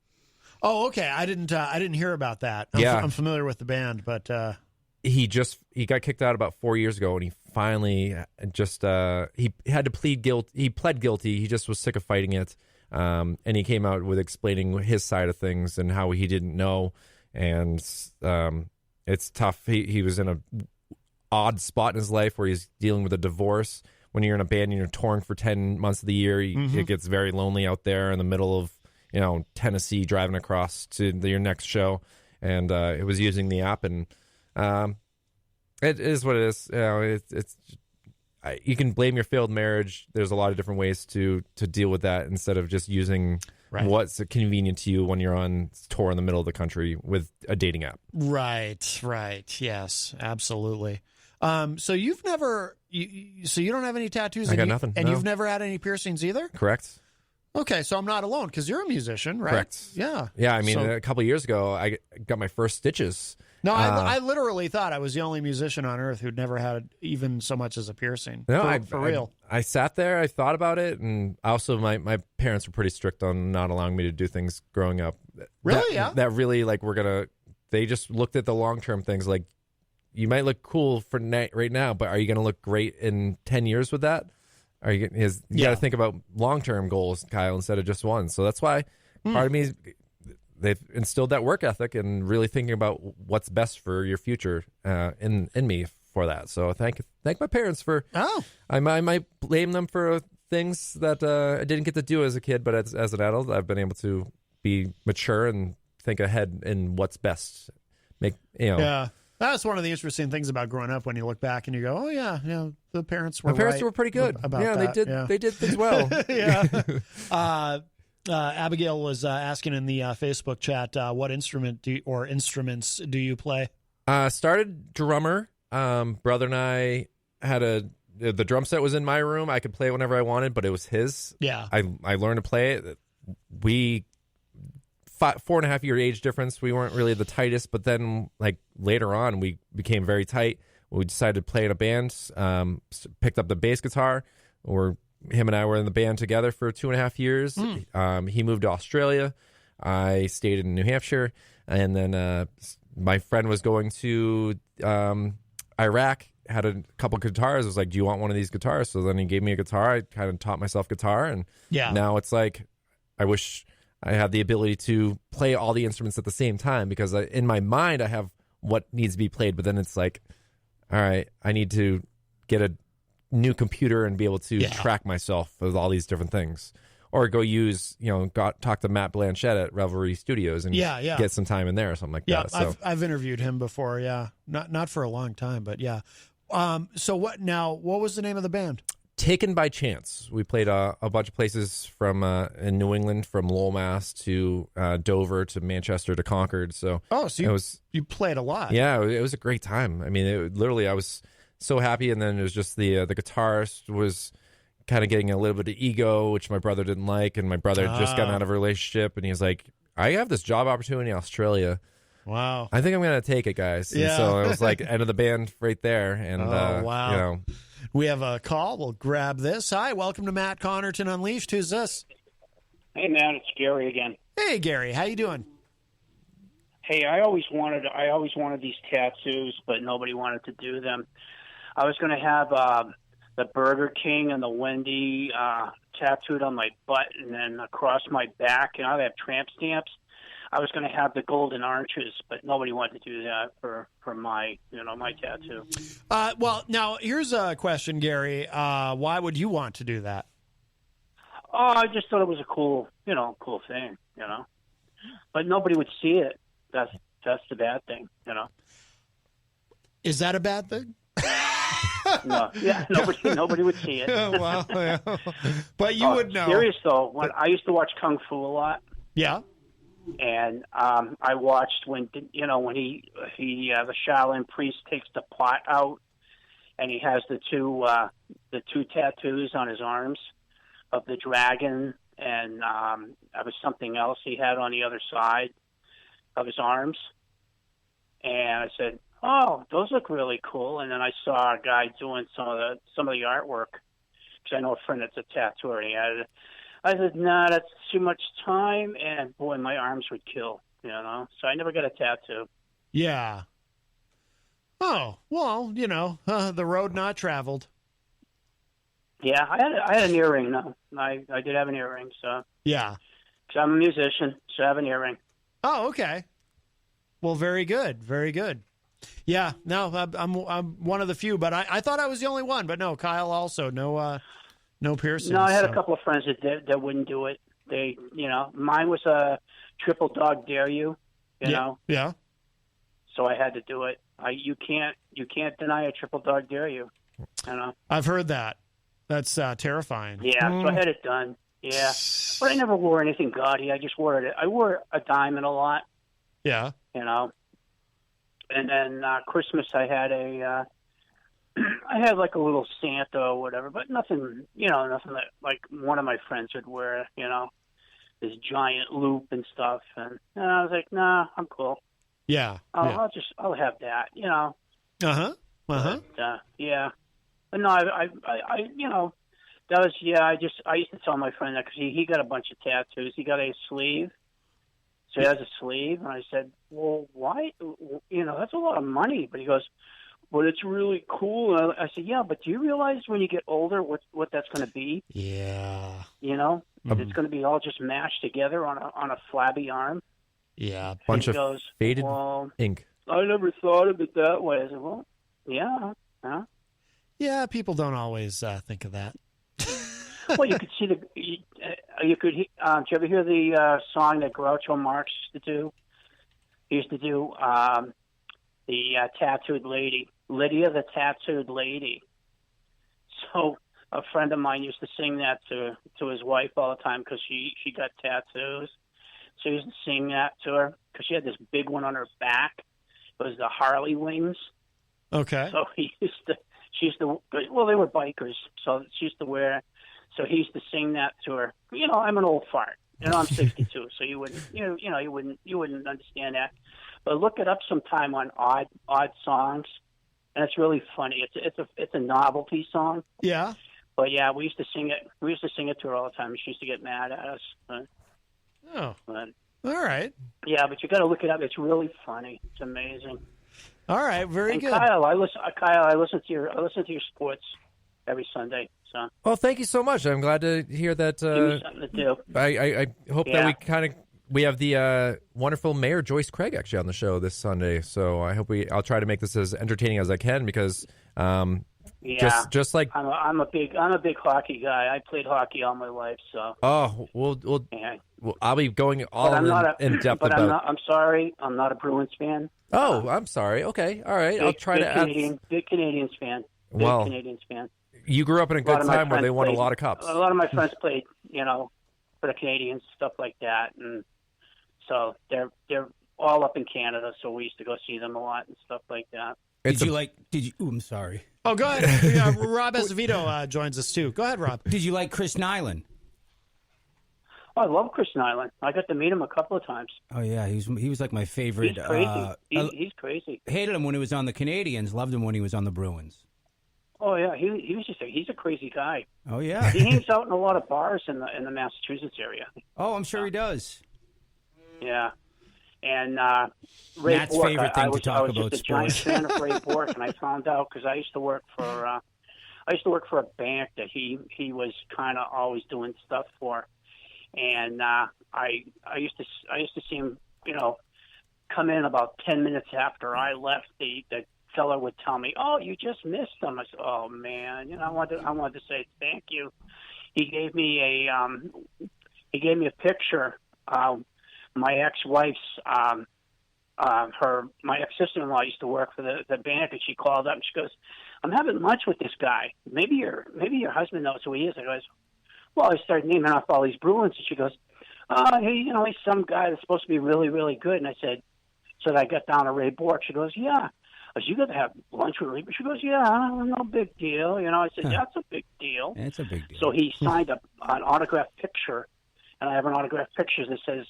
Oh, okay. I didn't hear about that. I'm familiar with the band, but
he got kicked out about 4 years ago, and he finally just he had to plead guilt. He pled guilty. He just was sick of fighting it, and he came out with explaining his side of things and how he didn't know, and it's tough. He was in a odd spot in his life where he's dealing with a divorce. When you're in a band and you're touring for 10 months of the year, it gets very lonely out there in the middle of Tennessee, driving across to your next show, and it was using the app, and it is what it is. You can blame your failed marriage. There's a lot of different ways to deal with that instead of just using what's convenient to you when you're on tour in the middle of the country with a dating app.
Right. Yes, absolutely. So you've never, so you don't have any tattoos?
I got nothing.
And
no.
you've never had any piercings either?
Correct.
Okay, so I'm not alone because you're a musician, right?
Correct.
Yeah.
Yeah, I mean, a couple of years ago, I got my first stitches.
No, I literally thought I was the only musician on earth who'd never had even so much as a piercing.
No,
for real.
I sat there, I thought about it, and also my parents were pretty strict on not allowing me to do things growing up.
Really?
That really, like, they just looked at the long-term things, like, you might look cool for right now, but are you going to look great in 10 years with that? You got to think about long-term goals, Kyle, instead of just one. So that's why part of me, they've instilled that work ethic and really thinking about what's best for your future in me for that. So thank my parents for.
Oh,
I might blame them for things that I didn't get to do as a kid, but as an adult, I've been able to be mature and think ahead in what's best.
Yeah. That's one of the interesting things about growing up when you look back and you go, "Oh yeah, the parents were."
My parents were pretty good
about
that.
They did.
Yeah. They did things well.
Yeah. Abigail was asking in the Facebook chat, what instruments do you play?
Started drummer. Brother and I had the drum set was in my room. I could play whenever I wanted, but it was his.
Yeah.
I learned to play it. We 4.5 year age difference. We weren't really the tightest, but then like later on we became very tight. We decided to play in a band, picked up the bass guitar, him and I were in the band together for 2.5 years. He moved to Australia. I stayed in New Hampshire, and then my friend was going to Iraq, had a couple guitars. I was like, "Do you want one of these guitars?" So then he gave me a guitar. I kind of taught myself guitar, and now it's like I wish I had the ability to play all the instruments at the same time, because in my mind I have what needs to be played, but then it's like, all right, I need to get a new computer and be able to track myself with all these different things, or go talk to Matt Blanchett at Revelry Studios and get some time in there or something like that. So
I've interviewed him before. Yeah, not for a long time, but yeah. So what was the name of the band?
Taken by Chance. We played a bunch of places from in New England, from Lowell, Mass to Dover to Manchester to Concord. So
you played a lot.
Yeah, it was a great time. I mean, literally, I was so happy, and then it was just the guitarist was kind of getting a little bit of ego, which my brother didn't like, and my brother had just gotten out of a relationship, and he was like, "I have this job opportunity in Australia.
Wow,
I think I'm going to take it, guys." And so it was like end of the band right there, and
wow. We have a call. We'll grab this. Hi, welcome to Matt Connarton Unleashed. Who's this?
Hey, man, it's Gary again.
Hey, Gary, how you doing?
Hey, I always wanted these tattoos, but nobody wanted to do them. I was going to have the Burger King and the Wendy tattooed on my butt and then across my back. You know, I have tramp stamps. I was going to have the golden arches, but nobody wanted to do that for my my tattoo.
Well, now here's a question, Gary. Why would you want to do that?
Oh, I just thought it was a cool thing, But nobody would see it. That's the bad thing,
Is that a bad thing?
No, nobody would see it.
Well, yeah. But you would know.
Serious though, I used to watch Kung Fu a lot.
Yeah.
And I watched when the Shaolin priest takes the pot out, and he has the two tattoos on his arms of the dragon and it was something else he had on the other side of his arms. And I said, "Oh, those look really cool." And then I saw a guy doing some of the artwork, because I know a friend that's a tattooer, and he had it. I said, "Nah, that's too much time," and boy, my arms would kill, you know. So I never got a tattoo.
Yeah. Oh, well, you know, the road not traveled.
Yeah, I had an earring. No, I did have an earring. So
Yeah.
because I'm a musician, so I have an earring.
Oh, okay. Well, very good. Very good. Yeah. No, I'm one of the few, but I thought I was the only one. But no, Kyle also no piercings.
No, I had
so.
a couple of friends that wouldn't do it. They, you know, mine was a triple dog dare you. You know.
Yeah.
So I had to do it. You can't deny a triple dog dare you. You know.
I've heard that. That's terrifying.
Yeah, so I had it done. Yeah, but I never wore anything gaudy. I just wore it. I wore a diamond a lot.
Yeah.
You know. And then Christmas, I had I had like a little Santa or whatever, but nothing, you know, nothing that like one of my friends would wear. You know, this giant loop and stuff. And I was like, nah, I'm cool.
Yeah.
I'll have that. You know.
Uh-huh.
Yeah. But no, I you know, that was, I used to tell my friend that because he got a bunch of tattoos. He got a sleeve. So he has a sleeve. And I said, well, why? You know, that's a lot of money. But he goes, well, it's really cool. And I said, yeah, but do you realize when you get older what that's going to be?
Yeah.
You know, it's going to be all just mashed together on a flabby arm.
Yeah.
Bunch of faded ink.
I never thought of it that way. I said, well, yeah. Huh?
Yeah, people don't always think of that.
Well, you could see you could. Did you ever hear the song that Groucho Marx used to do? He used to do the tattooed lady, Lydia the tattooed lady. So a friend of mine used to sing that to his wife all the time because she got tattoos. So he used to sing that to her because she had this big one on her back. It was the Harley wings.
Okay.
So she used to, well, they were bikers, so she used to wear, so he used to sing that to her. You know, I'm an old fart. You know, I'm 62, so you wouldn't, you wouldn't understand that. But look it up sometime on odd songs, and it's really funny. It's a novelty song.
Yeah.
But yeah, we used to sing it. We used to sing it to her all the time. She used to get mad at us.
But,
all
right.
Yeah, but you got to look it up. It's really funny. It's amazing.
All right, very good.
Kyle, I listen to your sports every Sunday. So.
Well, thank you so much. I'm glad to hear that.
Give me something to do.
I hope that we have the wonderful Mayor Joyce Craig actually on the show this Sunday. So I hope I'll try to make this as entertaining as I can because just like
I'm a big hockey guy. I played hockey all my life. So
well I'll be going all in depth about.
I'm sorry, I'm not a Bruins fan.
Oh, I'm sorry. Okay, all right. I'll try to.
Big Canadians fan. Canadians fan.
You grew up in a good time where they won a lot of cups.
A lot of my friends played, you know, for the Canadians, stuff like that, and so they're all up in Canada. So we used to go see them a lot and stuff like that.
I'm sorry.
Oh, go ahead. Yeah, Rob Azevedo joins us too. Go ahead, Rob.
Did you like Chris Nyland?
Oh, I love Chris Nyland. I got to meet him a couple of times.
Oh yeah, he was like my favorite.
He's crazy. He's crazy.
Hated him when he was on the Canadians. Loved him when he was on the Bruins.
Oh yeah, he was just he's a crazy guy.
Oh yeah,
he hangs out in a lot of bars in the Massachusetts area.
Oh, I'm sure he does.
Yeah, and
Ray Matt's
Bork,
favorite thing to talk about.
I was just a giant fan of Ray Bork, and I found out because I used to work for a bank that he was kind of always doing stuff for, and I used to see him, you know, come in about 10 minutes after I left. The fellow would tell me, "Oh, you just missed them." I said, "Oh man, you know, I wanted to say thank you." He gave me a picture. My ex-wife's my ex-sister-in-law used to work for the bank, and she called up and she goes, "I'm having lunch with this guy. Maybe your husband knows who he is." I goes, "Well," I started naming off all these Bruins, and she goes, "Hey, you know, he's some guy that's supposed to be really, really good." And I said, so I got down to Ray Bork. She goes, "Yeah." I said, "You got to have lunch with Ray." She goes, "Yeah, no big deal." You know, I said, "Yeah, it's a big deal."
It's a big deal.
So he signed an autographed picture and I have an autographed picture that says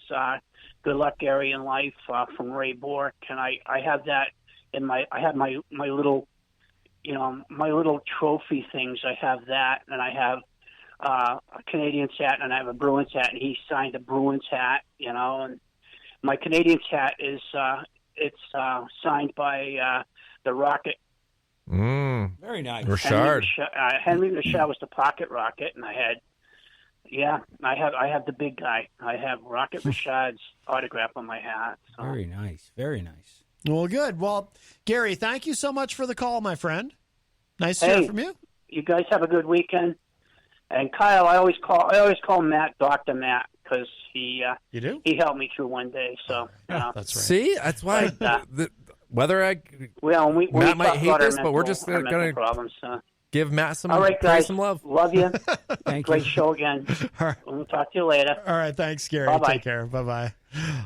"Good luck, Gary, in life" from Ray Bork, and I have that in my little, my little trophy things. I have that, and I have a Canadians hat, and I have a Bruins hat, and he signed a Bruins hat, and my Canadians hat is it's signed by the Rocket.
Very nice.
Richard.
Henry Richard was the pocket rocket, and I have the big guy. I have Rocket Richard's autograph on my hat. So.
Very nice. Very nice.
Well, good. Well, Gary, thank you so much for the call, my friend. Nice to hear from you.
You guys have a good weekend. And Kyle, I always call Matt Dr. Matt because he helped me through one day. So
that's right.
See, that's why. Matt might hate this, but we're just going to give Matt some,
all right, guys,
some love.
Love you.
Thank
Great
you.
show again.
All right.
We'll talk to you later.
All right, thanks, Gary.
Bye-bye.
Take care. Bye-bye.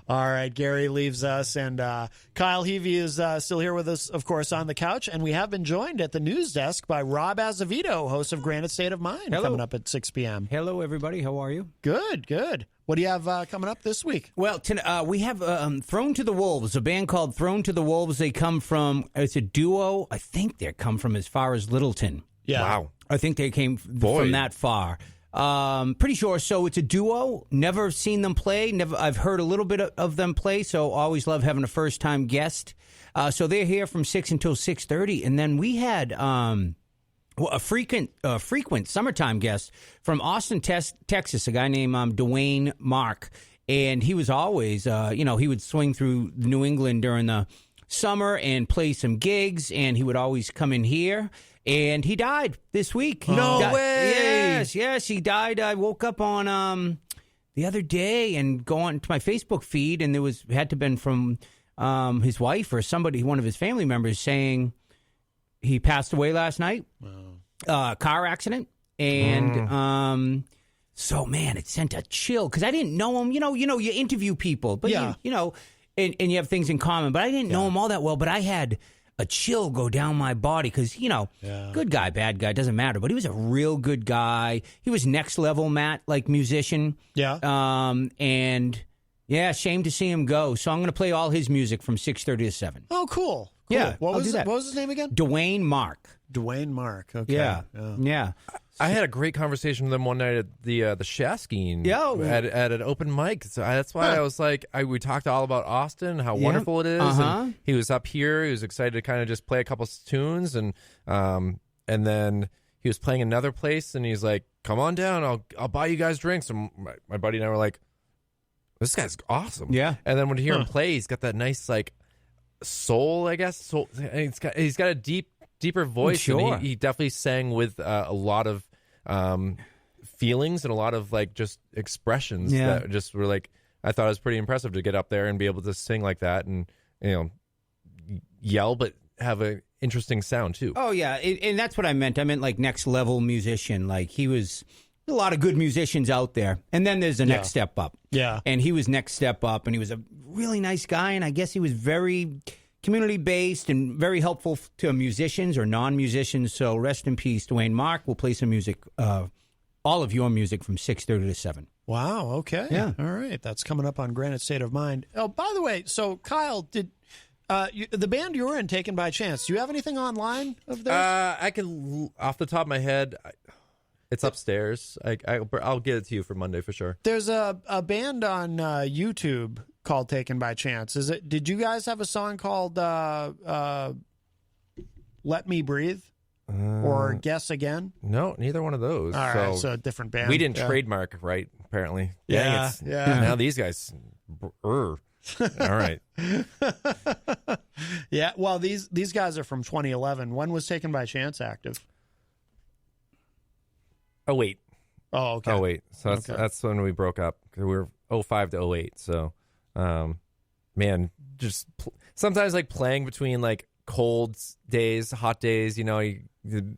All right, Gary leaves us, and Kyle Heavey is still here with us, of course, on the couch, and we have been joined at the news desk by Rob Azevedo, host of Granite State of Mind, coming up at 6 p.m.
Hello, everybody. How are you?
Good, good. What do you have coming up this week?
Well, we have Thrown to the Wolves, a band called Thrown to the Wolves. They come from, it's a duo. I think they come from as far as Littleton.
Yeah.
Wow.
I think they came from that far. Pretty sure. So it's a duo. Never seen them play. I've heard a little bit of them play. So always love having a first time guest. So they're here from 6 until 6:30, and then we had a frequent summertime guest from Austin, Texas. A guy named Dwayne Mark, and he was always he would swing through New England during the summer and play some gigs, and he would always come in here. And he died this week.
No way!
Yes, he died. I woke up on the other day and go on to my Facebook feed, and had to been from his wife or somebody, one of his family members, saying he passed away last night. Car accident, and so man, it sent a chill because I didn't know him. You interview people, but and you have things in common, but I didn't know him all that well. But I had a chill go down my body because, good guy, bad guy, doesn't matter. But he was a real good guy. He was next level, Matt, like musician.
Yeah.
And, shame to see him go. So I'm going to play all his music from 6:30 to 7.
Oh, cool.
Yeah,
What was his name again?
Dwayne Mark.
Dwayne Mark. Okay.
Yeah.
I had a great conversation with him one night at the Shaskin at an open mic. So that's why I was like, we talked all about Austin, how wonderful it is. And he was up here. He was excited to kind of just play a couple tunes, and then he was playing another place, and he's like, "Come on down, I'll buy you guys drinks." And my buddy and I were like, "This guy's awesome."
Yeah.
And then when you hear him play, he's got that nice like soul, I guess. Soul. He's got a deeper voice.
Sure.
And he definitely sang with a lot of feelings and a lot of like just expressions that just were like, I thought it was pretty impressive to get up there and be able to sing like that and yell but have an interesting sound too.
Oh yeah, and that's what I meant. I meant like next level musician. Like he was a lot of good musicians out there, and then there's the next step up.
Yeah,
and he was next step up, and he was a really nice guy, and I guess he was very community-based and very helpful to musicians or non-musicians. So rest in peace, Dwayne Mark. We'll play some music, all of your music from 6:30 to 7.
Wow, okay.
Yeah.
All right. That's coming up on Granite State of Mind. Oh, by the way, so Kyle, did the band you were in, Taken by Chance, do you have anything online of theirs?
I can, off the top of my head, it's upstairs. I'll get it to you for Monday for sure.
There's a band on YouTube called Taken by Chance. Did you guys have a song called Let Me Breathe or Guess Again?
No, neither one of those.
All right, so a different band.
We didn't trademark, right, apparently.
Yeah,
Dang, now these guys... All right.
Yeah, well, these guys are from 2011. When was Taken by Chance active?
Oh, wait.
Oh, okay.
Oh, wait. So that's when we broke up. We were 05 to 08. So, man, just sometimes like playing between like cold days, hot days, you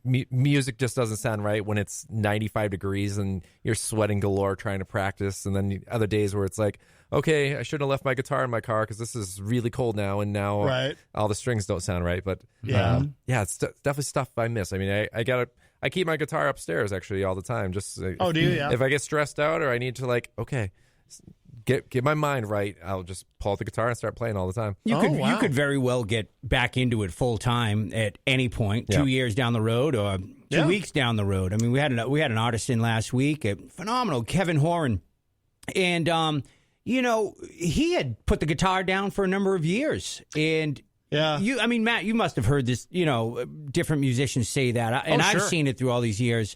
music just doesn't sound right when it's 95 degrees and you're sweating galore trying to practice. And then other days where it's like, okay, I shouldn't have left my guitar in my car because this is really cold now, and now all the strings don't sound right. But it's definitely stuff I miss. I mean, I keep my guitar upstairs actually all the time. Just
do you? Yeah.
If I get stressed out or I need to get my mind right, I'll just pull out the guitar and start playing all the time.
You could very well get back into it full time at any point, 2 years down the road or 2 weeks down the road. I mean, we had an artist in last week, phenomenal, Kevin Horan, and he had put the guitar down for a number of years, and Matt, you must have heard this. Different musicians say that, and I've seen it through all these years.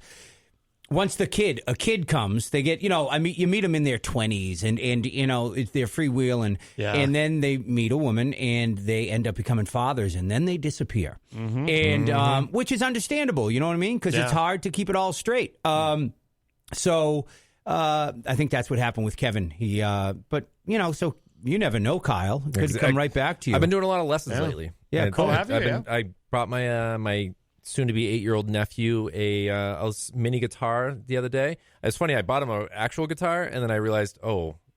Once a kid comes, they get, you meet them in their 20s and it's their free will and then they meet a woman and they end up becoming fathers and then they disappear. And which is understandable, you know what I mean? Because it's hard to keep it all straight. So I think that's what happened with Kevin. So you never know, Kyle. It could come right back to you.
I've been doing a lot of lessons lately.
Yeah, cool.
I brought my soon-to-be 8-year-old nephew a mini guitar the other day. It's funny, I bought him an actual guitar, and then I realized,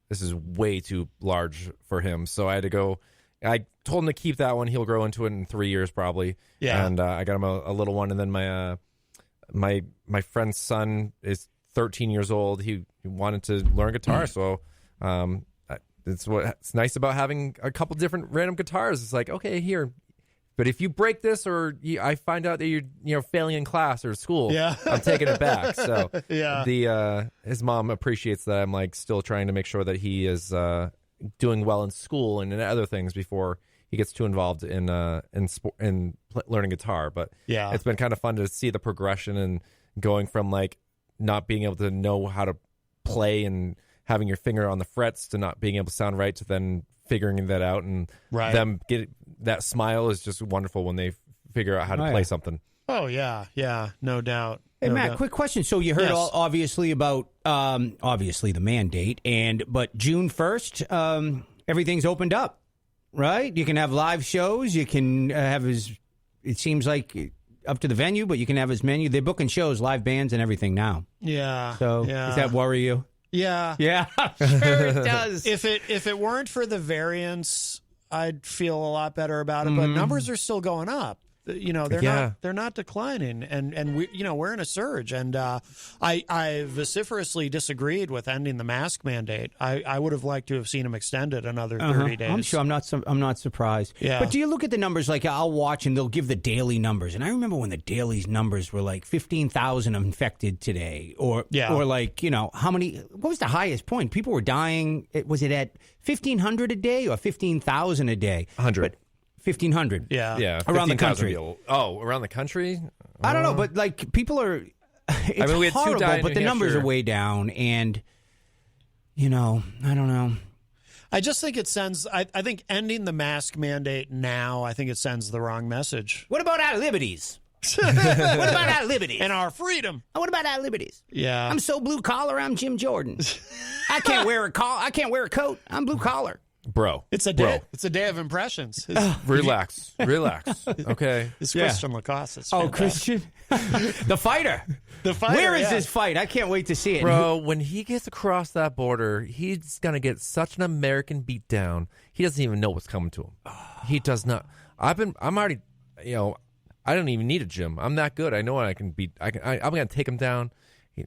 this is way too large for him. So I had to go. I told him to keep that one. He'll grow into it in 3 years probably. Yeah. And I got him a little one, and then my friend's son is 13 years old. He wanted to learn guitar, so it's what's nice about having a couple different random guitars. It's like, okay, here. But if you break this or I find out that you're failing in class or school, I'm taking it back. So his mom appreciates that I'm like still trying to make sure that he is doing well in school and in other things before he gets too involved in learning guitar. But it's been kind of fun to see the progression and going from like not being able to know how to play and having your finger on the frets to not being able to sound right to then figuring that out, and them get that smile is just wonderful when they figure out how to play something.
Oh yeah, no doubt.
Hey Matt, quick question. So you heard obviously about the mandate, but June 1st, everything's opened up, right? You can have live shows. You can have it seems like up to the venue, but you can have his menu. They're booking shows, live bands, and everything now.
Yeah.
So does that worry you?
Yeah.
Yeah, sure it does.
If it weren't for the variants, I'd feel a lot better about it. But numbers are still going up. They're not declining, and we're in a surge. And I vociferously disagreed with ending the mask mandate. I would have liked to have seen them extended another 30 days.
I'm sure. I'm not surprised.
Yeah.
But do you look at the numbers? Like I'll watch and they'll give the daily numbers, and I remember when the dailies numbers were like 15,000 infected today, or like how many? What was the highest point? People were dying. Was it at 1,500 a day or 15,000 a day?
100.
1,500.
Yeah.
Around the country.
Around the country?
I don't know, but like people are. It's
we had
horrible,
2 die in
but the
New
numbers
Hampshire.
are way down, and I don't know.
I just think it sends. I think ending the mask mandate now, I think it sends the wrong message.
What about our liberties? What about our liberties
and our freedom?
What about our liberties?
Yeah,
I'm so blue collar. I'm Jim Jordan. I can't wear a coat. I'm blue collar.
Bro,
it's a day. It's a day of impressions.
Relax. Okay,
it's Christian Lacoss. It's
Christian, the fighter. Where is this fight? I can't wait to see it,
bro. When he gets across that border, he's gonna get such an American beatdown. He doesn't even know what's coming to him. He does not. I'm already. I don't even need a gym. I'm that good. I know I can beat. I'm gonna take him down.
Do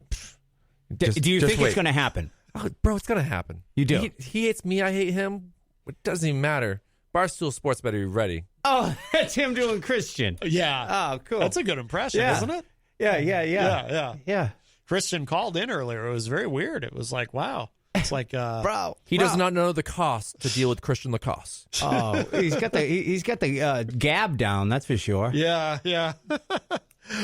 you think it's gonna happen?
Oh, bro, it's going to happen.
You do?
He hates me. I hate him. It doesn't even matter. Barstool Sports better be ready.
Oh, that's him doing Christian.
Yeah.
Oh, cool.
That's a good impression, isn't it?
Yeah.
Christian called in earlier. It was very weird. It was like, wow. It's like,
bro.
He does not know the cost to deal with Christian Lacoss.
Oh, he's got the gab down. That's for sure.
Yeah.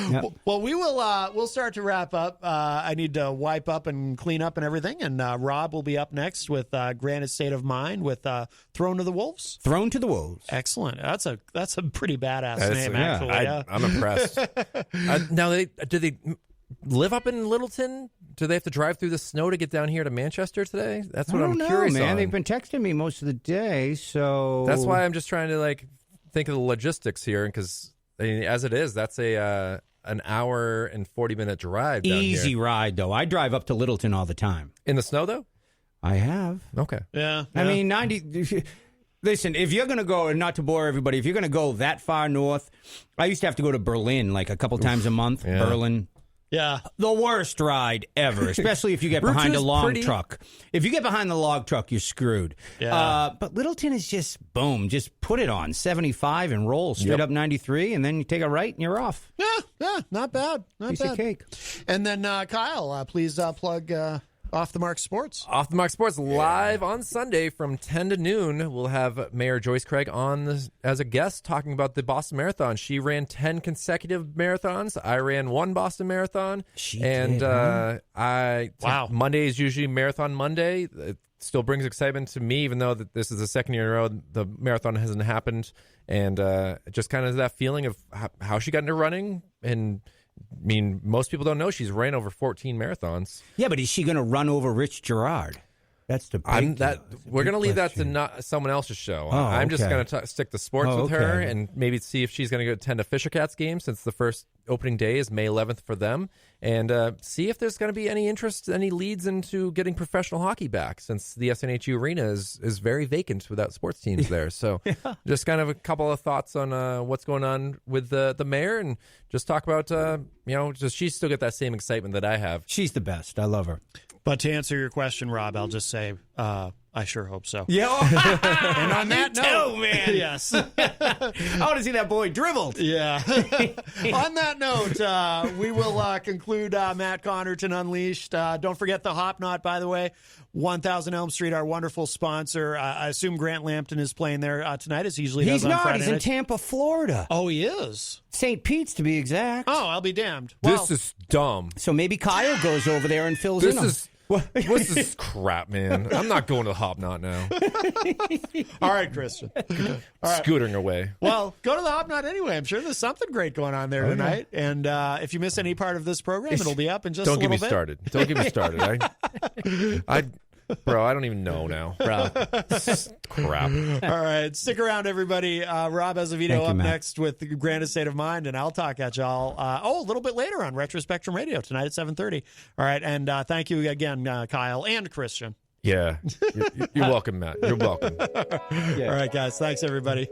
Yep.
Well, we'll start to wrap up. I need to wipe up and clean up and everything. And Rob will be up next with Granted State of Mind with Thrown to the Wolves.
Thrown to the Wolves.
Excellent. That's a pretty badass name, actually.
I'm impressed. Now, do they live up in Littleton? Do they have to drive through the snow to get down here to Manchester today? That's what I'm curious
man.
on.
They've been texting me most of the day, so
that's why I'm just trying to think of the logistics here, because as it is, that's a an hour and 40-minute drive down
Easy
here.
ride, though. I drive up to Littleton all the time.
In the snow, though?
I have.
Okay.
Yeah.
I mean, 90... Listen, if you're going to go, and not to bore everybody, if you're going to go that far north, I used to have to go to Berlin like a couple times a month.
Yeah.
Berlin.
Yeah.
The worst ride ever, especially if you get behind a log truck. If you get behind the log truck, you're screwed.
Yeah.
But Littleton is just, boom, just put it on 75 and roll straight up 93, and then you take a right and you're off.
Yeah, not bad. Not
Piece
bad.
of cake.
And then, Kyle, please plug Off the Mark Sports.
Off the Mark Sports live on Sunday from 10 to noon. We'll have Mayor Joyce Craig on as a guest talking about the Boston Marathon. She ran 10 consecutive marathons. I ran 1 Boston Marathon.
She did,
Wow.
Monday is usually Marathon Monday. It still brings excitement to me, even though that this is the second year in a row the marathon hasn't happened. And just kind of that feeling of how she got into running. And I mean, most people don't know she's ran over 14 marathons.
Yeah, but is she going to run over Rich Gerard? That's the big
We're going to leave that to someone else's show.
Oh,
I'm just
okay.
going to stick to sports with her and maybe see if she's going to go attend a Fisher Cats game, since the first opening day is May 11th for them, and see if there's going to be any interest, any leads into getting professional hockey back, since the SNHU arena is very vacant without sports teams there. So just kind of a couple of thoughts on what's going on with the mayor, and just talk about, does she still get that same excitement that I have?
She's the best. I love her.
But to answer your question, Rob, I'll just say I sure hope so.
Yeah.
And on that note,
man.
yes.
I want to see that boy dribbled.
Yeah. On that note, we will conclude Matt Connarton Unleashed. Don't forget the Hop Knot, by the way. 1000 Elm Street, our wonderful sponsor. I assume Grant Lampton is playing there tonight, as he usually does on Friday
He's
night.
in Tampa, Florida.
Oh, he is?
St. Pete's, to be exact.
Oh, I'll be damned.
This is dumb.
So maybe Kyle goes over there and fills in.
What's this crap, man? I'm not going to the Hop Knot now.
All right, Christian. All right.
Scootering away.
Well, go to the Hop Knot anyway. I'm sure there's something great going on there tonight. And if you miss any part of this program, it'll be up in just a
Don't
little
get
bit.
me started. Don't get me started. Bro, I don't even know now. Bro, crap.
All right, stick around, everybody. Rob Azevedo up
Matt.
next with the Grandest State of Mind, and I'll talk at y'all a little bit later on Retro Spectrum Radio tonight at 7:30. All right, and thank you again, Kyle and Christian.
Yeah. You're welcome, Matt. You're welcome.
All right, guys. Thanks, everybody.